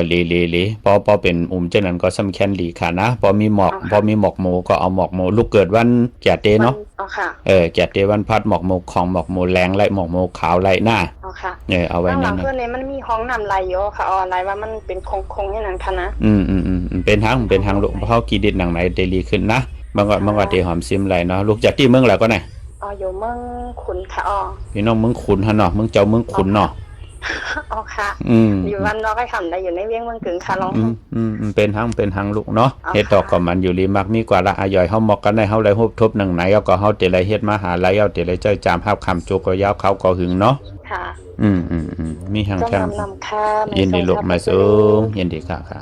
หลีพอเป็นเจ้านั้นก็สำแคนหลีค่ะนะพอมีหมอกโมก็เอาหมอกโมลูกเกิดวันแก่เตเนาะอ๋อค่ะแก่เตวันพัดหมอกโมของหมอกโมแรงไล่หมอกโมขาวไล่หน้าอ๋อค่ะเอาไว้นั่นเพื่อนเนี่ยมันมีห้องน้ำไหลอยู่ค่ะอะไรว่ามันเป็นคงให้นั่นค่ะนะเป็นทางลูกเฮากี่ดิดหนังไหนเดลีขึ้นนะบางว่าเตหอมซิมไหลเนาะลูกจากที่เมืองแล้วก็ไหนอยู่เมืองขุนค่ะพี่น้องเมืองขุนฮะเนาะเมืองเจ้าเมืองขุนเนาะค่ะอยู่วันนอกให้ทำได้อยู่ในเวียงเมืองกึ่งค่ะน้องเป็นทางลูกเนาะเฮ็ดดอกก็มันอยู่ลีมักมีกว่าละอาย่อยเฮาหมอกกันได้เฮาเลยฮบทบหนังไหนก็เฮาเตเลยเฮ็ดมาหาไหลเอาเตเลยจ้อยจามฮับคำโจก็ยาวเขาก็หึงเนาะค่ะมีทางแค่ยินดีลูกมาสูงยินดีค่ะค่ะ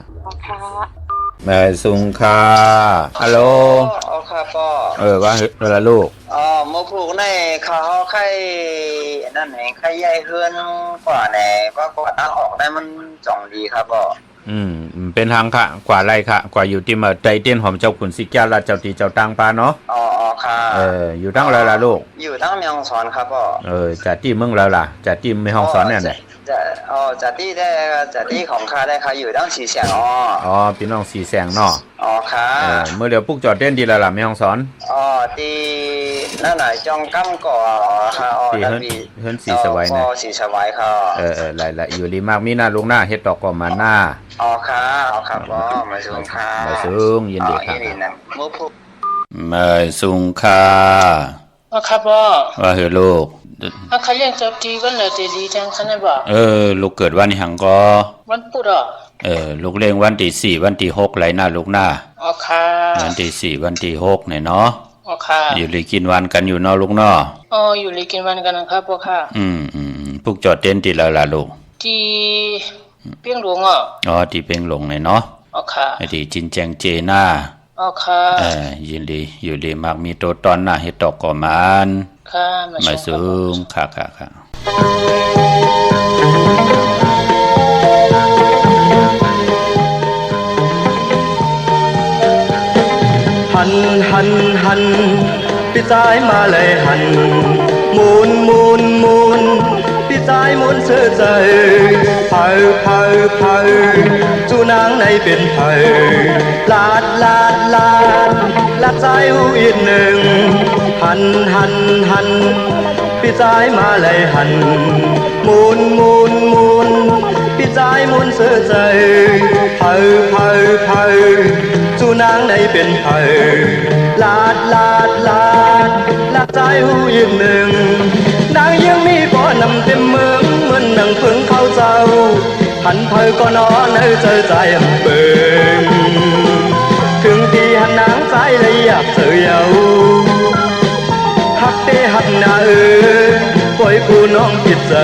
มาสูงค่ะฮัลโหลครับพ่อว่าเวลาลูกมาปลูกในเขาใครนั่นไหนใครใหญ่เฮือนกว่าไหนว่ากว่าตั้งออกได้มันจ่องดีครับพ่อเป็นทางค่ะกว่าไรค่ะกว่าอยู่ที่มาใจเตี้ยนหอมเจ้าขุนสิแก้วราชเจ้าตีเจ้าตังปลาเนาะค่ะอยู่ตั้งแล้วล่ะลูกอยู่ตั้งแม่ฮ่องสอนครับพ่อจากที่เมืองแล้วล่ะจากที่แม่ฮ่องสอนเนี่ยจากที่ของข้าได้ค่ะอยู่ตั้งสีแสงพี่น้องสีแสงเนาะค่ะเมื่อเดี๋ยวปุ๊กจอดเต้นดีแล้วล่ะแม่ฮ่องสอนที่นั่นไหนจองกั้มก่อค่ะที่เฮิรนสีสวายนะสีสวายค่ะหลายอยู่รีมากมีหน้าลุงหน้าเฮ็ดดอกก็มาหน้าค่ะครับพ่อมาสูงค่ะมาสูงยินดีครับมาสูงค่ะครับพ่อว่าเฮ้ลูกเขาเรียกจบทีวันละตีดีจังคันบ่ลูกเกิดวันหังก็วันพุธลูกเลี้ยงวันที่4วันที่6ไหลหน้าลูกหน้าค่ะวันที่4วันที่6เนี่ยเนาะค่ะอยู่เลยกินวันกันอยู่เนาะลูกเนาะอยู่เลยกินวันกันนะครับพ่อค่ะพวกจอดเต้นที่แล้วล่ะลูกที่เปียงหลวงที่เปียงหลวงเนี่ยเนาะค่ะที่จินแจงเจน่าค่ะยินดีอยู่ดีมากมีตัวตอนน่ะเฮ็ดดอกก็มันค่ะมาสูงค่ะหันพี่สายมาเลยหันมูนพี่สายมูนเสือใจเผาจูนางในเป็นไผลาดใจหูอีกหนึ่งหันพี่สายมาเลยหันมูนพี่สายมูนเสือใจเผาจูนางในเป็นไผลาดใจหูอีกหนึ่งนางยังมีบ่อนำเต็มเมืองเหมือนนางเพิ่งเข้าเจ้าหันเพยก็นอนในใจเบิ่งถึงที่หันนางใจเลยอยากเสือเยาหักเตหักหน้าปล่อยผู้น้องผิดใจ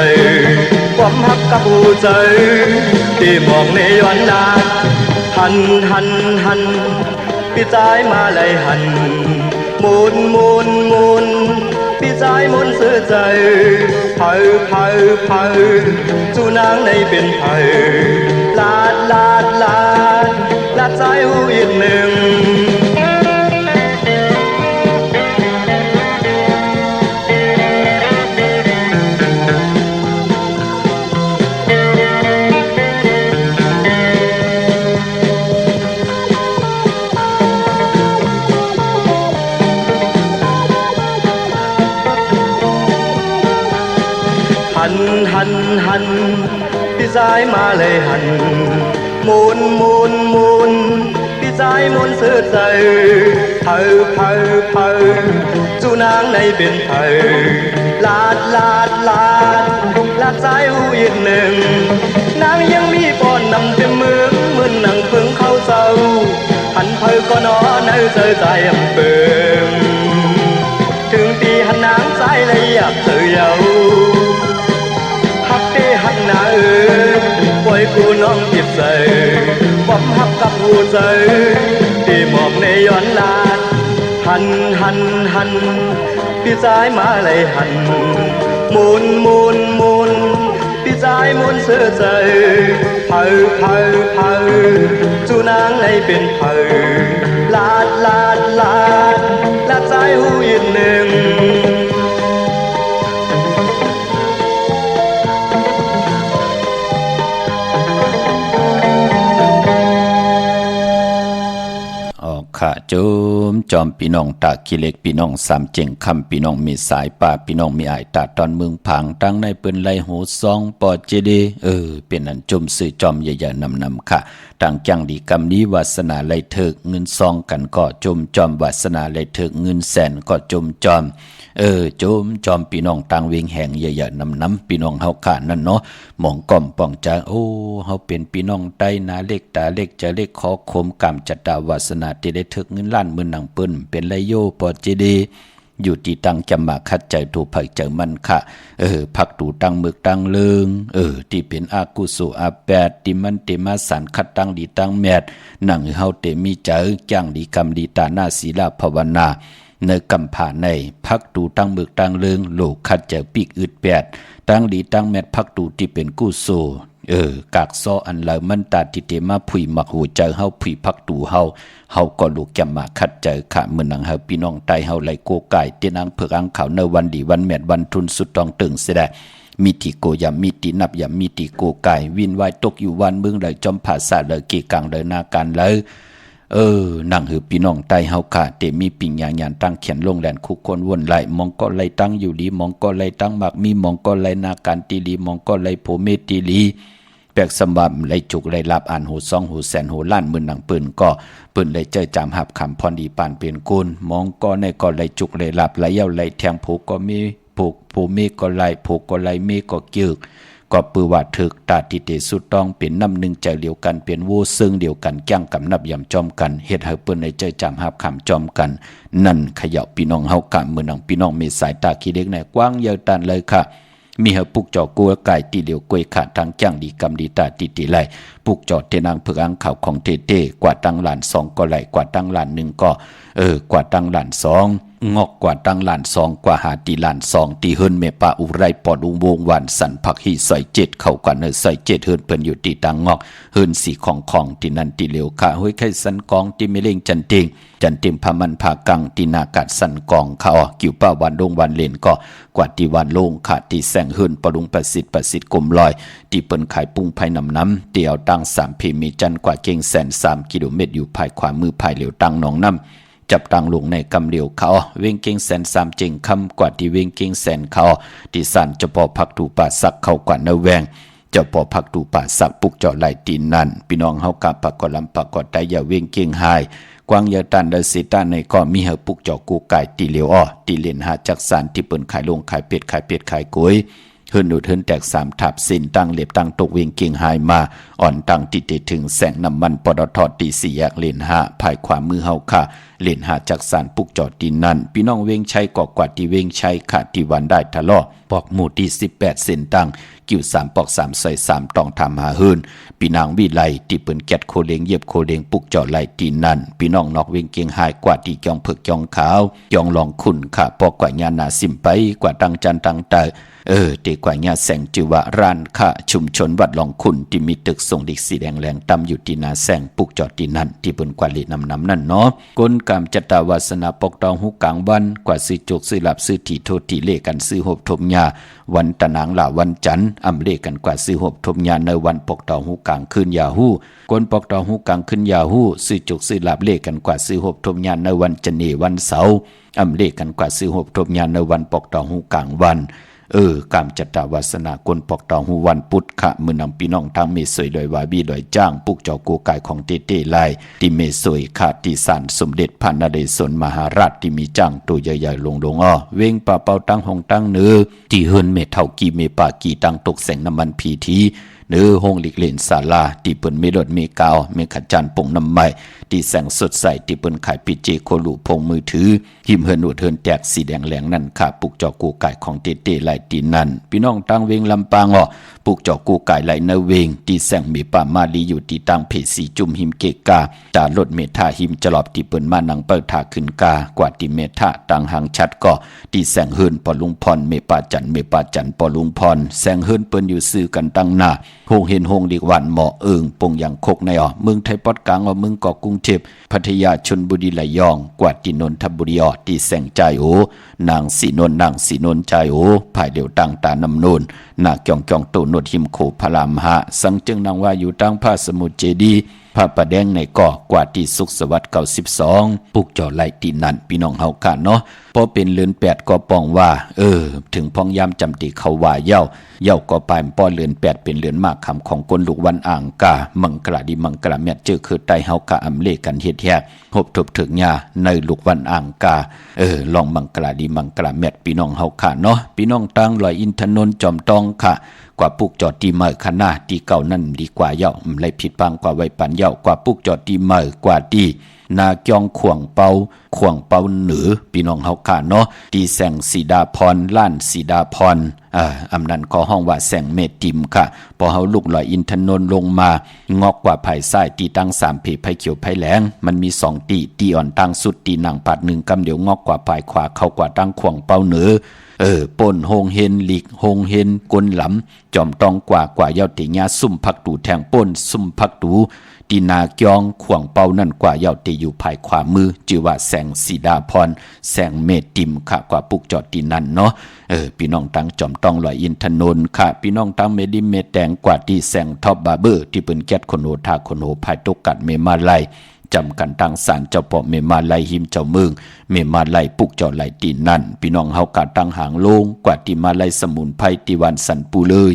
ความหักกับผู้ใจที่มองในย้อนนาหันพี่ใจมาเลยหันมูนพี่ใจมุนเสือใจเผาจูนางในเป็นไผลาดใจหูอีกหนึ่งหันพี่สายมาเลยหันมูนพี่สายมูนเสือใจเผาจูนางในเป็นไผลาดใจหูอีกหนึ่งนางยังมีป้อนนำเต็มเมืองเหมือนนางเพิ่งเข้าเจ้าหันเพยก็นอนในใจเบิ่งถึงตีหันนางใจเลยอยากเสือเยาหักเตหักหน้าปล่อยผู้น้องผิดใจ ใจความหักกับหัวใจที่มอบในย้อนลาดหันพี่สายมาเลยหันหมุนพี่สายหมุนเสื้อใจเผาจูนางในเป็นเผาลาดสายหูยืนหนึ่งข้าจุมจอมพี่น้องตากิเล็กพี่น้องสามเจงคำพี่น้องมีสายป่าพี่น้องมีอายตาตอนเมืองผังตั้งในปืนไล่หูซองปอเจดีเป็นอันจุมสื่อจอมใหญ่ๆนำค่ะต่างจังดีกำนี้วาสนาไล่เถิกเงินซองกันก็จุมจอมวาสนาไล่เถิกเงินแสนก็จุมจอมจุมจอมพี่น้องต่างเวียงแห่งใหญ่ๆนำพี่น้องเฮาขานั่นเนาะมองก่อมป้องใจโอ้เฮาเป็นพี่น้องใต้นาเล็กตาเล็กจะเล็กขอคมกำจัตตาวาสนาที่ได้ถึกเงินล้านหมื่นหนังปืนเป็นไรโยปอดจีดีอยู่ที่ตั้งจำมาคัดใจถูกผักเจอมันค่ะผักตูตั้งมึกตั้งเลืองที่เป็นอากุสุอาแปดที่มันเตมาสารคัดตั้งดีตั้งแมดหนังเฮาเตมีเจอจ้างดีกรรมดีตาหน้าศีลาภาวนาในกำผ่าในพักตูตั้งมึกตั้งเลืองโลกคัดเจอปีกอึดแปดตั้งดีตั้งแมดพักตูที่เป็นกุโซกากซออันเหล่ามันตาติเตมาผุยมักหูเจอเฮาผุยพักตูเฮาก็ลูกแกมาคัดเจอค่ะเมื่อนังเฮาพี่น้องไตเฮาไหลโกไก่เตนังเผือกอังเขาในวันดีวันแมดวันทุนสุดตองตึงเสียได้มีติโกยามีตินับยามีติโกไก่วินวายตกอยู่วันเมืองเลยจอมภาษาเลยกีกังเลยนาการเลยนั่งหือพี่น้องไตเฮาค่ะเตมีปิญญาญาณตั้งเขียนลงแหลนคุกคนวนไหลมองก็ไหลตั้งอยู่ดีมองก็ไหลตั้งมักมีมองก็ไหลนาการตีลีมองก็ไหลโพเมตีลีแปลกสมบัติไหลจุกไหลลับอ่านหูซองหูแสนหูล้านหมื่นหนังปืนก็ปืนไหลเจอจามหับคำพรดีปานเปลี่ยนกุลมองก็ในก็ไหลจุกไหลลับไหลเย้าไหลแทงผูกก็มีผูกผูเมก็ไหลผูกก็ไหลเมก็เกี่ยวก็ปือว่าถึกตาติเตสุดต้องเป็นน้ำหนึ่งใจเดียวกันเป็นวูซึ่งเดียวกันแก้งกับนับยำจอมกันเฮ็ดให้เปิ้นในใจจำหับคำจอมกันนั่นขย่าพี่น้องเฮากะมือนังพี่น้องมีสายตาขี้เล็กในกว้างเยอะตันเลยค่ะมีเฮาปุกจอกัวไก่ตีเหลียวกวยขาดทางจ้างดีกำดีตาติติไหลปุกจอเทนางเผือกอังข่าวของเตกว่าตั้งหลานสองก็ไหลกว่าตั้งหลานหนึ่งก็กว่าตั้งหลานสองงอกกว่าตั้งหลานสองกว่าหาตีหลานสองตีเฮิรนเมปาอุไรปอดอุโมงวันสันผักหีใส่เจ็ดเข้ากันใส่เจ็ดเฮิรนเพิ่นอยู่ตีตังงอกเฮิรนสีของตีนันตีเหลียวขาห้วยไข่สันกองตีเมเลงจันเต็มพามันพากังตีนากัดสันกองเขากิ่วป้าวันดงวันเลนก็กว่าตีวันลงขาดตีแสงเฮิรนปรุงประสิทธิ์กลมลอยตีเปิ้นขายปุ้งภายน้ำเตียวตั้ง3เพมีจันกว่าเก่ง103 กิโลเมตรอยู่ภายขวามือภายเหลียวตั้งหนองน้ำจับตังลงในกำเหลียวเขาเวงเก่ง103เจงคำกว่าที่เวงเก่ง100เขาที่สันจะพอพักถูป่าสักเข้ากว่าเนแวงจะพอพักถูป่าสักปุกเจาะไหลตีนนั่นพี่น้องเฮากะปากกอลำปากกอดได้อย่าเวงเก่งหายกวางเยาตันเดสิตาในก็มีเฮปุกเจาะกูไก่ตีเหลียวตีเลนหาจักสานที่เปิ้นขายลงขายเป็ดขายกุ้ยเฮิรนดูดเฮิรนแตก3ทับสินตั้งเล็บตั้งตกเวงเก่งหายมาอ่อนตั้งติดถึงแสงน้ำมันปตทตี4แยกเลน5ภายขวามือเฮาค่ะเลน5จักสานปุกจอดตีนั่นพี่น้องเวงชัยกอกว่าที่เวงชัยค่ะที่วันได้ทะเลาะปอกหมู่ที่18เส้นตั้งกิ่ว3ปอก3ใส่3ต้องทำหาเฮิรนพี่นางวิไลที่เปิ้นแกดโคเลงเหยียบโคเลงปุกจอดไหลตีนั่นพี่น้องนอกเวงเก่งหายกว่าที่จองเผือกจองขาวจองลองขุ่นค่ะปอกกว่าญาณาสิมไปกว่าตั้งจันตั้งตาเด็กกว่าญาแสงจิวะร้านค่ะชุมชนวัดหลองขุนที่มีตึกส่งเด็กสีแดงแรงตำอยู่ที่นาแสงปุกจอดที่นั่นที่บนกว่าลีน้ำนั่นเนาะกลกรรมจัตตาวาสนาปกตองหุกลางวันกว่าซื้อจกซื้อหลับซื้อถีโทษถีเลกันซื้อหบทมยาวันตะนางหล่าวันจันทร์อำเลกันกว่าซื้อหบทมยาในวันปกตองหุกลางคืนยาฮู้กลปกตองหุกลางคืนยาฮู้ซื้อจกซื้อหลับเลกันกว่าซื้อหบทมยาในวันจันเนวันเสาร์อำเลกันกว่าซื้อหบทมยาในวันปกตองหุกลางวันกามจัตตาวาสนากลปอกตองหูวันพุธขะมือนำพี่น้องทางเมสวยโดยวาบีโดยจ้างปุกเจ้ากูกายของเตเตไลที่เมสวยขาติสานสมเด็จพระนเรศวรมหาราชที่มีจ้างตัวใหญ่ๆลงเวงป่าเป่าตั้งหงตั้งเนื้อที่เฮิรนเมเท่ากีเมปากีตั้งตกแสงน้ำมันพีทีเนื้อห้องหลีกเล่นศาลาที่เปิ้นเมรดเมกาวเมขจันปงน้ำไม้ที่แสงสดใสที่เปิ้นขายปิเจโคลูพงมือถือหิมเฮิรนหนวดเฮิรนแตกสีแดงแหลงนั่นค่ะปุกเจ้ากูไก่ของเตเตไลตีนั่นพี่น้องตั้งเวงลำปางปุ ปุกจอกูกายไหลนาเวงตีแสงมีป่ามาลีอยู่ตีตังเพสีจุมหิมเกกาตาลดเมธาหิมจลอบตีเปิ้นมานังเปิดถาขึ้นกากว่าตีเมธาตังหางชัดก็ตีแสงเฮินปอลุงพรเมปาจันปอลุงพรแสงเฮินเปิ้นอยู่ซื้อกันตั้งหน้าโฮงเห็นโฮงดีกวันหมอเอิงปงอย่างคกในเมืองไทยปอดกลางเมืองเกาะกรุงเทพพัทยาชลบุรีระยองกว่าตีนนทบุรีตีแสงใจโอนางสีนนใจโอภายเดียวตังตานำนูนนาเกียงตูนดหิมโขพลามหะสังจึงนางว่าอยู่ตั้งพระสมุทรเจดีพระประแดงในก่อกว่าที่สุขสวัสดิ์92ปุกจอไหลตีนั่นพี่น้องเฮากันเนาะพอเป็นเลือน8ก็ป้องว่าถึงพ้องยามจำติเขาว่าเย้าก็ปลายป้อเลือน8เป็นเลือนมากคำของคนลูกวันอ่างกามังกราดีมังกราแม่เจอคือไตเฮากะอำเลกันเฮ็ดแฮกหบทบถึงญาในลูกวันอ่างกาลองมังกราดีมังกราแม่พี่น้องเฮาค่ะเนาะพี่น้องตั้งลอยอินทนนท์จอมตองค่ะกว่าปุกจอดตีเมอขนาตีเก่านั่นดีกว่าเย้าเลยผิดพังกว่าไว้ปันเย้ากว่าปุกจอดตีเมอกว่าตีนาเกียงขวงเปาเหนือพี่น้องเฮาค่ะเนาะตีแสงสีดาพรล้านสีดาพรอำนั้นก็ห้องว่าแสงเมติมค่ะพอเฮาลุกลอยอินทนนท์ลงมางอกกว่าไผ่ซ้ายตีตั้ง3เพไผ่เขียวไผ่แหลงมันมี2ตีอ่อนตั้งสุดตีหนังปัด1กำเดียวงอกกว่าไผ่ขวาเข้ากว่าตั้งขวงเปาเหนือป่นโฮงเฮนหลีกโฮงเฮนกลหลำจอมตองกว่าเย้าติญาซุ่มพักตูแทงป่นซุ่มพักตูตีนาเกียงขวางเปานั่นกว่าเย้าติอยู่ภายขวามือชื่อว่าแสงสีดาพรแสงเมติมค่ะกว่าปุกจอดตีนั่นเนาะพี่น้องตั้งจอมต้องลอยอินทนนท์ค่ะพี่น้องตั้งเมดิเมแตงกว่าที่แสงท็อปบาร์เบอร์ที่เปิ้นแก๊สคนโหทาคนโหภายตกกัดเมมาไลจำกันตั้งศาลเจ้าพ่อเมมาไลหิมเจ้าเมืองเมมาไลปุกเจ้าไหลตีนั่นพี่น้องเฮากะตั้งหางโลงกว่าที่มาไลสมุนไพรที่วันสันปูเลย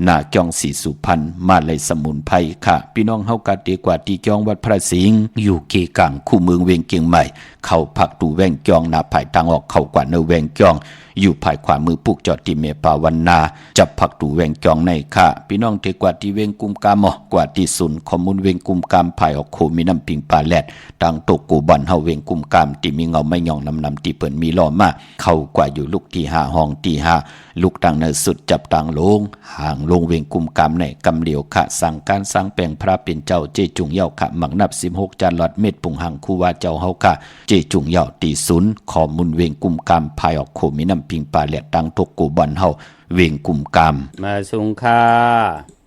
นาเกียงสีสุพรรณมาไลสมุนไพรค่ะพี่น้องเฮากะตีกว่าที่เกียงวัดพระสิงห์อยู่เกกังคู่เมืองเวียงเกียงใหม่เข้าพักตูแวงเกียงนาภายทางออกเข้ากว่าเนแวงเกียงอยู่ภายขวามือปุกจอดที่เมปาวันนาจับพักตูแวงเกียงในค่ะพี่น้องเทกว่าที่เวงกุมกามกว่าที่ศูนย์ข้อมูลเวงกุมกามภายออกโคมีน้ำปิงปลาแลดดังตกกูบันเฮาเวงกุมกามที่มีเงาไม่ย่องนำที่เปิ้นมีล้อมาเข้ากว่าอยู่ลูกที่5ห้องที่5ลูกตังในสุดจับตังลงห่างลงเวงกุมกามในกำเหลียวค่ะสั่งการสร้างแปลงพระเป็นเจ้าเจจุงเย่าค่ะหมักนับ16จานหลอดเม็ดปุงหังคูว่าเจ้าเฮาค่ะเจจุงเย่าตีศูนย์ข้อมูลเวงกุมกามภายออกโคมีน้ำปิงปลาแหลดดังตกกูบันเฮาเวงกุมกามมาสุงค่า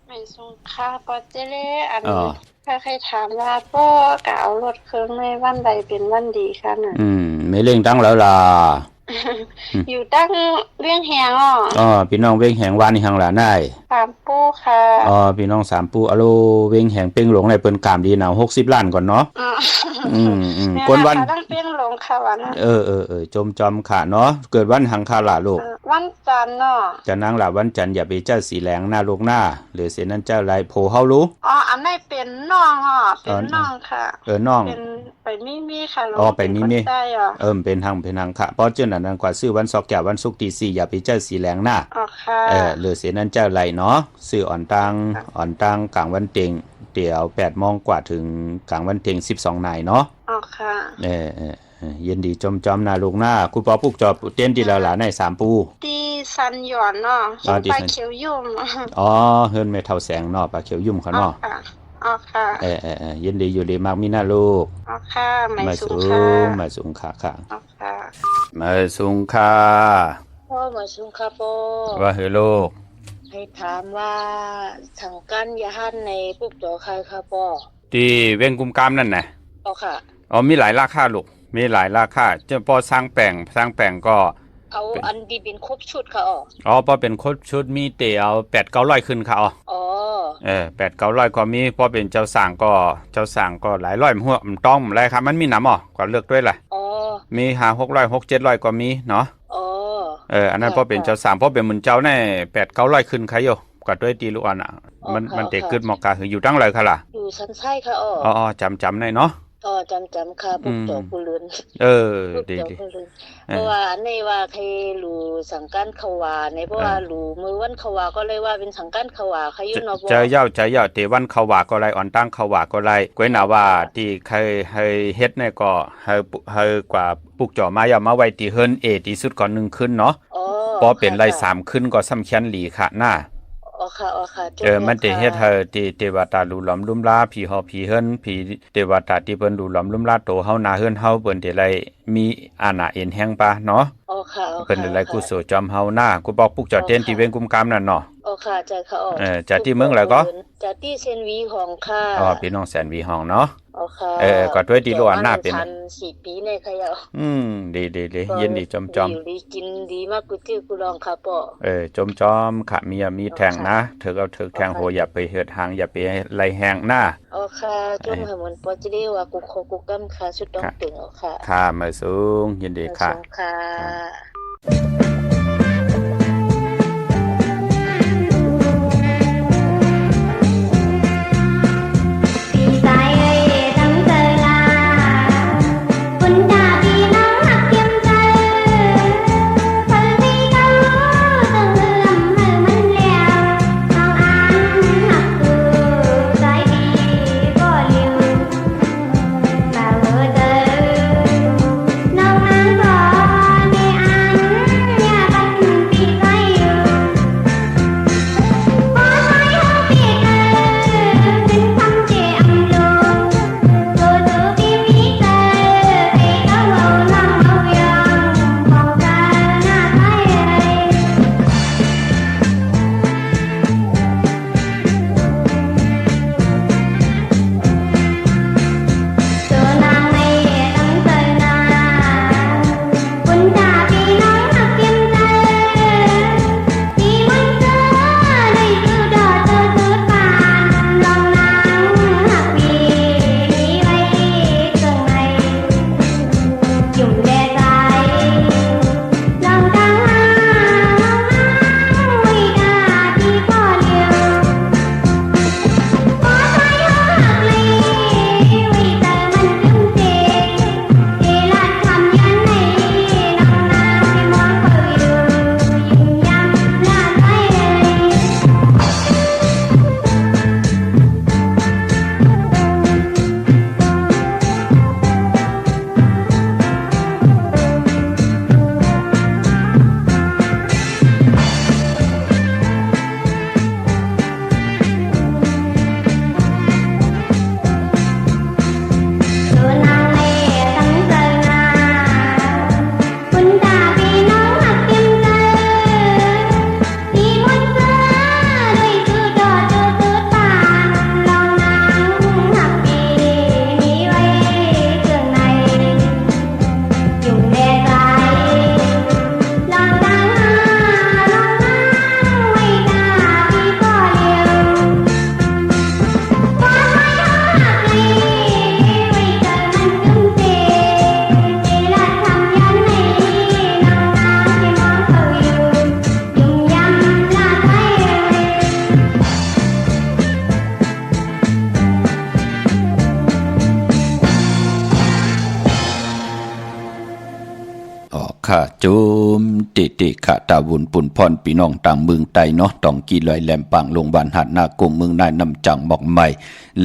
ไม่ส่งค่าปอเจเลอันถ้าใครถามว่าป้อกะเอารถเครื่องในวันใดเป็นวันดีค่ะน่ะไม่เร่งตั้งแล้วล่ะอยู่ตั้งเวียงแหงพี่น้องเวียงแหงวานนี่หังหลานได้3ปูค่ะพี่น้อง3ปูอะโลเวียงแหงเป้งหลงในเปิ้นกามดีหนาว60ล้านก่อนเนาะกวนวันตั้งเป้งหลงค่ะวันจมจอมค่ะเนาะเกิดวันหังคาล่ะลูกวันจันทร์เนาะจะนางล่ะวันจันทร์อย่าไปเจ้าสีแหลงหน้าลูกหน้าหรือเสนั้นเจ้าไรโพเฮารู้อันนี้เป็นน้องเป็นน้องค่ะน้องเป็นไปมีค่ะไปมีเป็นทางค่ะเพราะเจ้านั้นกว่าซื้อวันศุกร์แก่วันศุกร์ตี4อย่าไปเจ้าสีแหลงหน้าค่ะหรือเสนั้นเจ้าไรเนาะซื้ออ่อนตังกลางวันเต็งเดี๋ยว 8:00 นกว่าถึงกลางวันเต็ง12 นายเนาะค่ะเย็นดีจอมนาลูกหน้าคุณปอปุกจอบเต้นที่แล้วหลานใน3ปูตีซันหยอนเนาะปลาเขียวยุ่มเฮิรนไม่เท่าแสงเนาะปลาเขียวยุ่มเขาเนาะค่ะเย็นดีอยู่ดีมากมีหน้าลูกค่ะมาสูงค่ะค่ะมาสูงค่ะพ่อมาสูงค่ะพ่อว่าเฮโลกให้ถามว่าสังกันยาหันในปุกจอใครค่ะพ่อที่เว้งกุมกามนั่นน่ะค่ะมีหลายราคาลูกมีหลายราคาจะพอสร้างแปลงก็เอาอันดีเป็นครบชุดค่ะพอเป็นครบชุดมีเตเอา8-900ขึ้นค่ะ8-900ก็มีพอเป็นเจ้าสร้างก็หลายร้อยหัวมันต้องอะไรครับมันมีน้ำก็เลือกด้วยล่ะมี5-600 6-700ก็มีเนาะอันนั้นพอเป็นเจ้าสร้างพอเป็นเหมือนเจ้าแน่8-900ขึ้นค่ะโยก็ด้วยตีลูกอ่อนมันเตะขึ้นหมอกาคืออยู่ตั้งเลยค่ะล่ะอยู่ชั้นไส้ค่ะจำได้เนาะจำค่ะปุกจอผู้เลือนดีเพราะว่าในว่าใครรู้สังกันขวาในเพราะว่ารู้มือวันขวาก็เลยว่าเป็นสังกันขวาใครอยู่เนาะใจเย้าเตวันขวาก็ไรอ่อนตั้งขวาก็ไรก้วยหนาว่าที่ใครให้เฮ็ดเนี่ยก็ให้กว่าปุกจอมาอย่ามาไว้ที่เฮิรนที่สุดก่อน1ขึ้นเนาะพอเป็นไร3ขึ้นก็สำคัญหลีค่ะหน้า มันจะเฮ็ดให้เทวดาลุล้อมลุ่มลาผีหอผีเฮินผีเทวดาที่เพิ่นลุล้อมลุ่มลาโตเฮานาเฮินเฮาเปิ้นได้ไลมีอาณาเอ็นแห่งปะเนาะเพิ่นได้ไลกุศลจอมเฮานากูบอกปุกจอดเต้นที่เว้งกุมกามนั่นเนาะจากค่ะจากที่เมืองแล้วก็จากที่เซนวีของค่ะพี่น้องแสนวีห้องเนาะก็ด้วยที่ล้วนหน้าเป็น4ปีในค่ะดีๆยินดีจอมอยู่ดีกินดีมากกูจื้อกูลองค่ะปอจอมค่ะมีแทงนะเถิกเอาเถิกแทงโหอย่าไปเฮ็ดหางอย่าไปไล่แหงหน้าค่ะจมให้มันปอจิได้ว่ากูกูกำค่ะสุดต้องตึงค่ะค่ะมาสูงยินดีค่ะค่ะจุมติค่ะตาวุนปุ่นพรพี่น้องต่างเมืองไตเนาะต้องกี่ลอยแหลมปังโรงพยาบาลหาดนากงเมืองนายนำจังบอกใหม่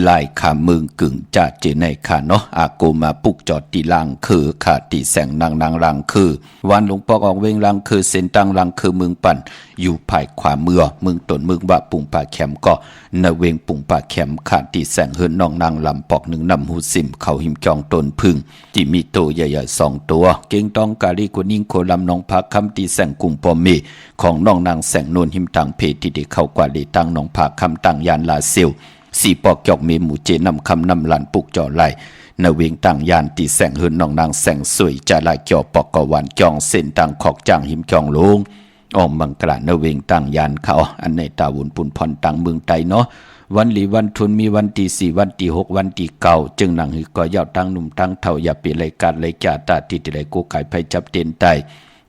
ลายขาเมืองกึ่งจ่าเจในค่ะเนาะอาโกมาปุกจอดตีลางคือค่ะตีแสงนางรังคือวันหลวงปอกออกเวงรังคือเส้นตังรังคือเมืองปั่นอยู่ภายขวาเมืองตนเมืองบะปุงป่าแคมก็นเวงปุงป่าแคมค่ะตีแสงเฮินน้องนางลำปอกหนึ่งนำหูซิมเขาหิมจองตนพึ่งที่มีโตใหญ่ๆ2ตัวเก่งต้องกาลีกุนิ่งโคลำน้องพักคำตีแสงกุมปอมีของน้องนางแสงนวลหิมตังเพที่ได้เข้ากว่าลีตังน้องพักคำตังยานลาเซียวสีปอกจอกเมหมูเจนำคำนำหลานปุกจ่อไหลนเวงตังยานตีแสงเฮินน้องนางแสงสวยจะลายจ่อปอกกวันจองเส้นตังขอกจางหิมจองลงออมบังกระนเวงตังยานเขาอันในตาวุนปุ่นพรตังเมืองไตเนาะวันหลีวันทุนมีวันที่4วันที่6วันที่9จึงหนังหือก็ยาวตั้งหนุ่มตั้งเท่าอย่าเปลี่ยนรายการรายจ่าตาที่ไหลกูไก่ไผจับเต็นไต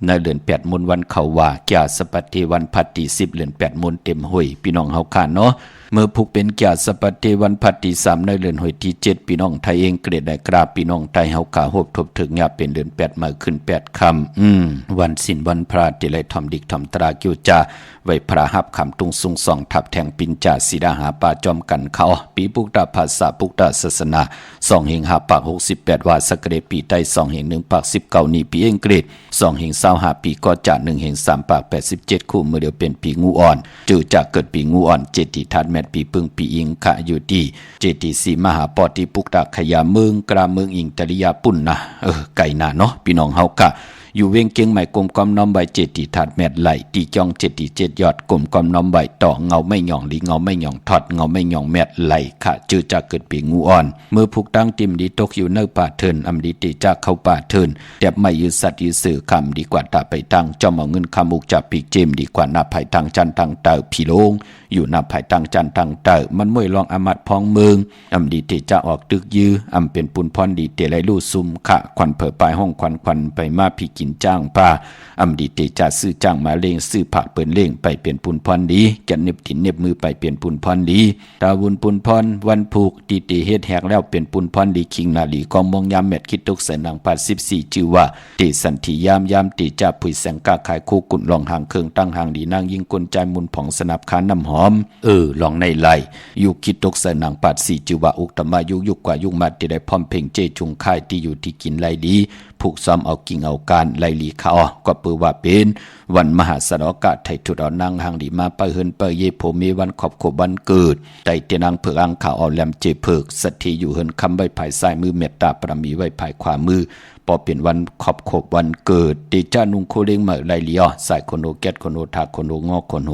ในเดือน8มนวันเขาว่าแก่สปัตติวันพัดที่10เดือน8มนเต็มห้วยพี่น้องเฮาคานเนาะ เมื่อผูกเป็นเกียรติสปฏิวันพัดที่3ในเดือนหอยที่7พี่น้องไทยเองเกรดได้กราบพี่น้องไทยเฮากะโฮบทบถึงยาเป็นเดือน8มาขึ้น8ค่ำวันศีลวันพระที่ได้ทำดิกทำตรากิวจาไว้พระหับคำตุงสุงส่องทับแทงปินจาสีดาหาป่าจอมกันเขาปีปุกตาภาษาปุกตาศาสนา2เฮงหาปาก68ว่าสกเดปีใต้2เฮง1ปาก19นี้ปีอังกฤษ2เฮง25ปีก็จะ1เฮง3ปาก87คู่เมื่อเดียวเป็นปีงูอ่อนจือจากเกิดปีงูอ่อนเจติทัดแมตปีปึงปีอิงขะอยู่ดีเจติสีมหาปอติปุกตาขยาเมืองกราเมืองอิงตริยาปุ่นนะไก่นาเนาะพี่น้องเฮากะอยู่เวียงเกียงใหม่กลมกอมน้อมใบเจติถาดแมดไหลตีจองเจติ7ยอดกลมกอมน้อมใบต่อเงาไม่หย่องลีเงาไม่หย่องทอดเงาไม่หย่องแมดไหลขะจือจากเกิดปีงูอ่อนเมื่อผูกตั้งติมดีตกอยู่เนื้อป่าเทินอำดีตีจากเข้าป่าเทินแต่ไม่ยืดสัตว์ยืดสื่อคำดีกว่าตาไปทางจอมเอาเงินคำมุกจับปีเจมดีกว่านับภายทางจันทางเต่าผีโลงอยู่นับภายทางจันทางเต่ามันมวยลองอมัดพองเมืองอำดีตีจะออกตึกยื้ออำเป็นปุนพรดีเตไรลู่ซุ่มขะควันเผอปลายห้องควันไปมาพี่กินจ้างป่าอำดีเตจะซื้อจ้างมาเล่งซื้อผักเปิ่นเล่งไปเปลี่ยนปุนพรดีแกนเน็บถิ่นเน็บมือไปเปลี่ยนปุนพรดีตาวุนปุนพรวันผูกดีเตเฮ็ดแหกแล้วเป็นปุนพรดีคิงนาลีกองมองยามเม็ดคิดตกใส่นางปัด14ชื่อว่าเตสันติยามเตจะผุยแสงกาขายคู่กุ่นลองหางเครื่องตั้งหางดีนางยิงกลใจมุนผ่องสนับค้านน้ำหอมลองในไหลอยู่คิดตกใส่นางปัด4ชื่อว่าอุกตมายุกกว่ายุกมาที่ได้พร้อมเพ่งเจจุงค่ายที่อยู่ที่กินไหลดีผูกซ้อมเอากิ่งเอาการไหลลีขาก็ปือว่าเป็นวันมหาสนอกะไทยทุดอนางหางดีมาเปเฮินเปเยโพมีวันขอบขบวันเกิดใจเตนางเผือกอังขาวเอาแหลมเจเผือกสัตทีอยู่เฮินคำใบภายซ้ายมือเมตตาปรามีไว้ภายขวามือพอเป็นวันขอบขบวันเกิดเตจ้านุงโคเลงมาไหลลีสายคนโอแกตคนโอทาคนโองอคนโห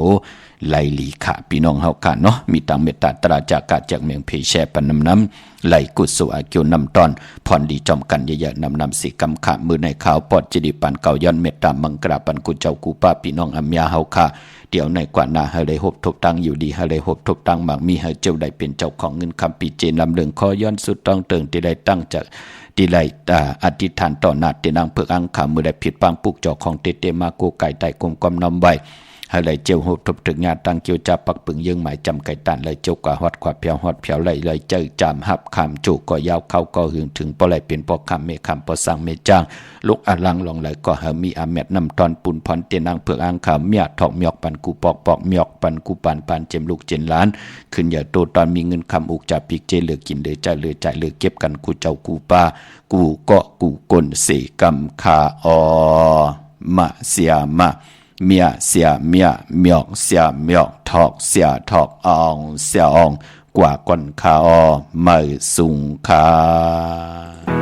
ไหลลีขะพี่น้องเฮากันเนาะมีตังเมตตาตราจากาจากเมืองเพแชปันน้ำไหลกุศลอาเกียวนำตอนพรดีจอมกันเยอะๆนำสิกำขะมือในขาวปอดจิริปันเก่าย้อนเมตตามังกราปันกุเจ้ากูป้าพี่น้องอัมยาเฮาค่ะเดี๋ยวในกว่านาให้ได้หบทบตังอยู่ดีให้ได้หบทบตังหมากมีให้เจ้าได้เป็นเจ้าของเงินคำปีเจนลำเลืองคอย้อนสุดต้องเติงที่ได้ตั้งจากที่ไหลอธิษฐานต่อหน้าเตนางเผือกอังขามือได้ผิดปังปุกเจ้าของเตมาโกไก่ไต่กลมกอมนำใบให้ไหลเจียวหบทบถึงญาตั้งเกี่ยวจับปักปึงยังหมายจำไก่ตันไหลเจ้ากว่าฮอดขวาเพียวฮอดเพียวไหลเจอจามหับคำจูก็ยาวเข้าก็หึงถึงปอไหลเป็นปอคำเมคำปอสังเมจ้างลูกอลังลองไหลก็หามีอาเมดนำตอนปุ่นพรเตนางเผือกอังขาเมียถอกเมียกปันกูปอกเมียกปันกูปานเจมลูกเจนล้านขึ้นอย่าโตตอนมีเงินคำอุกจับปีเจเหลือกินเหลือใจเหลือเก็บกันกูเจ้ากูป้ากูก็กูกลเสกำคามาเสียมาเมียเสียเมียเมียกเสียเมียกถอกเสียถอกอองเสียอองกว่าก่อนคาไม่สุงคา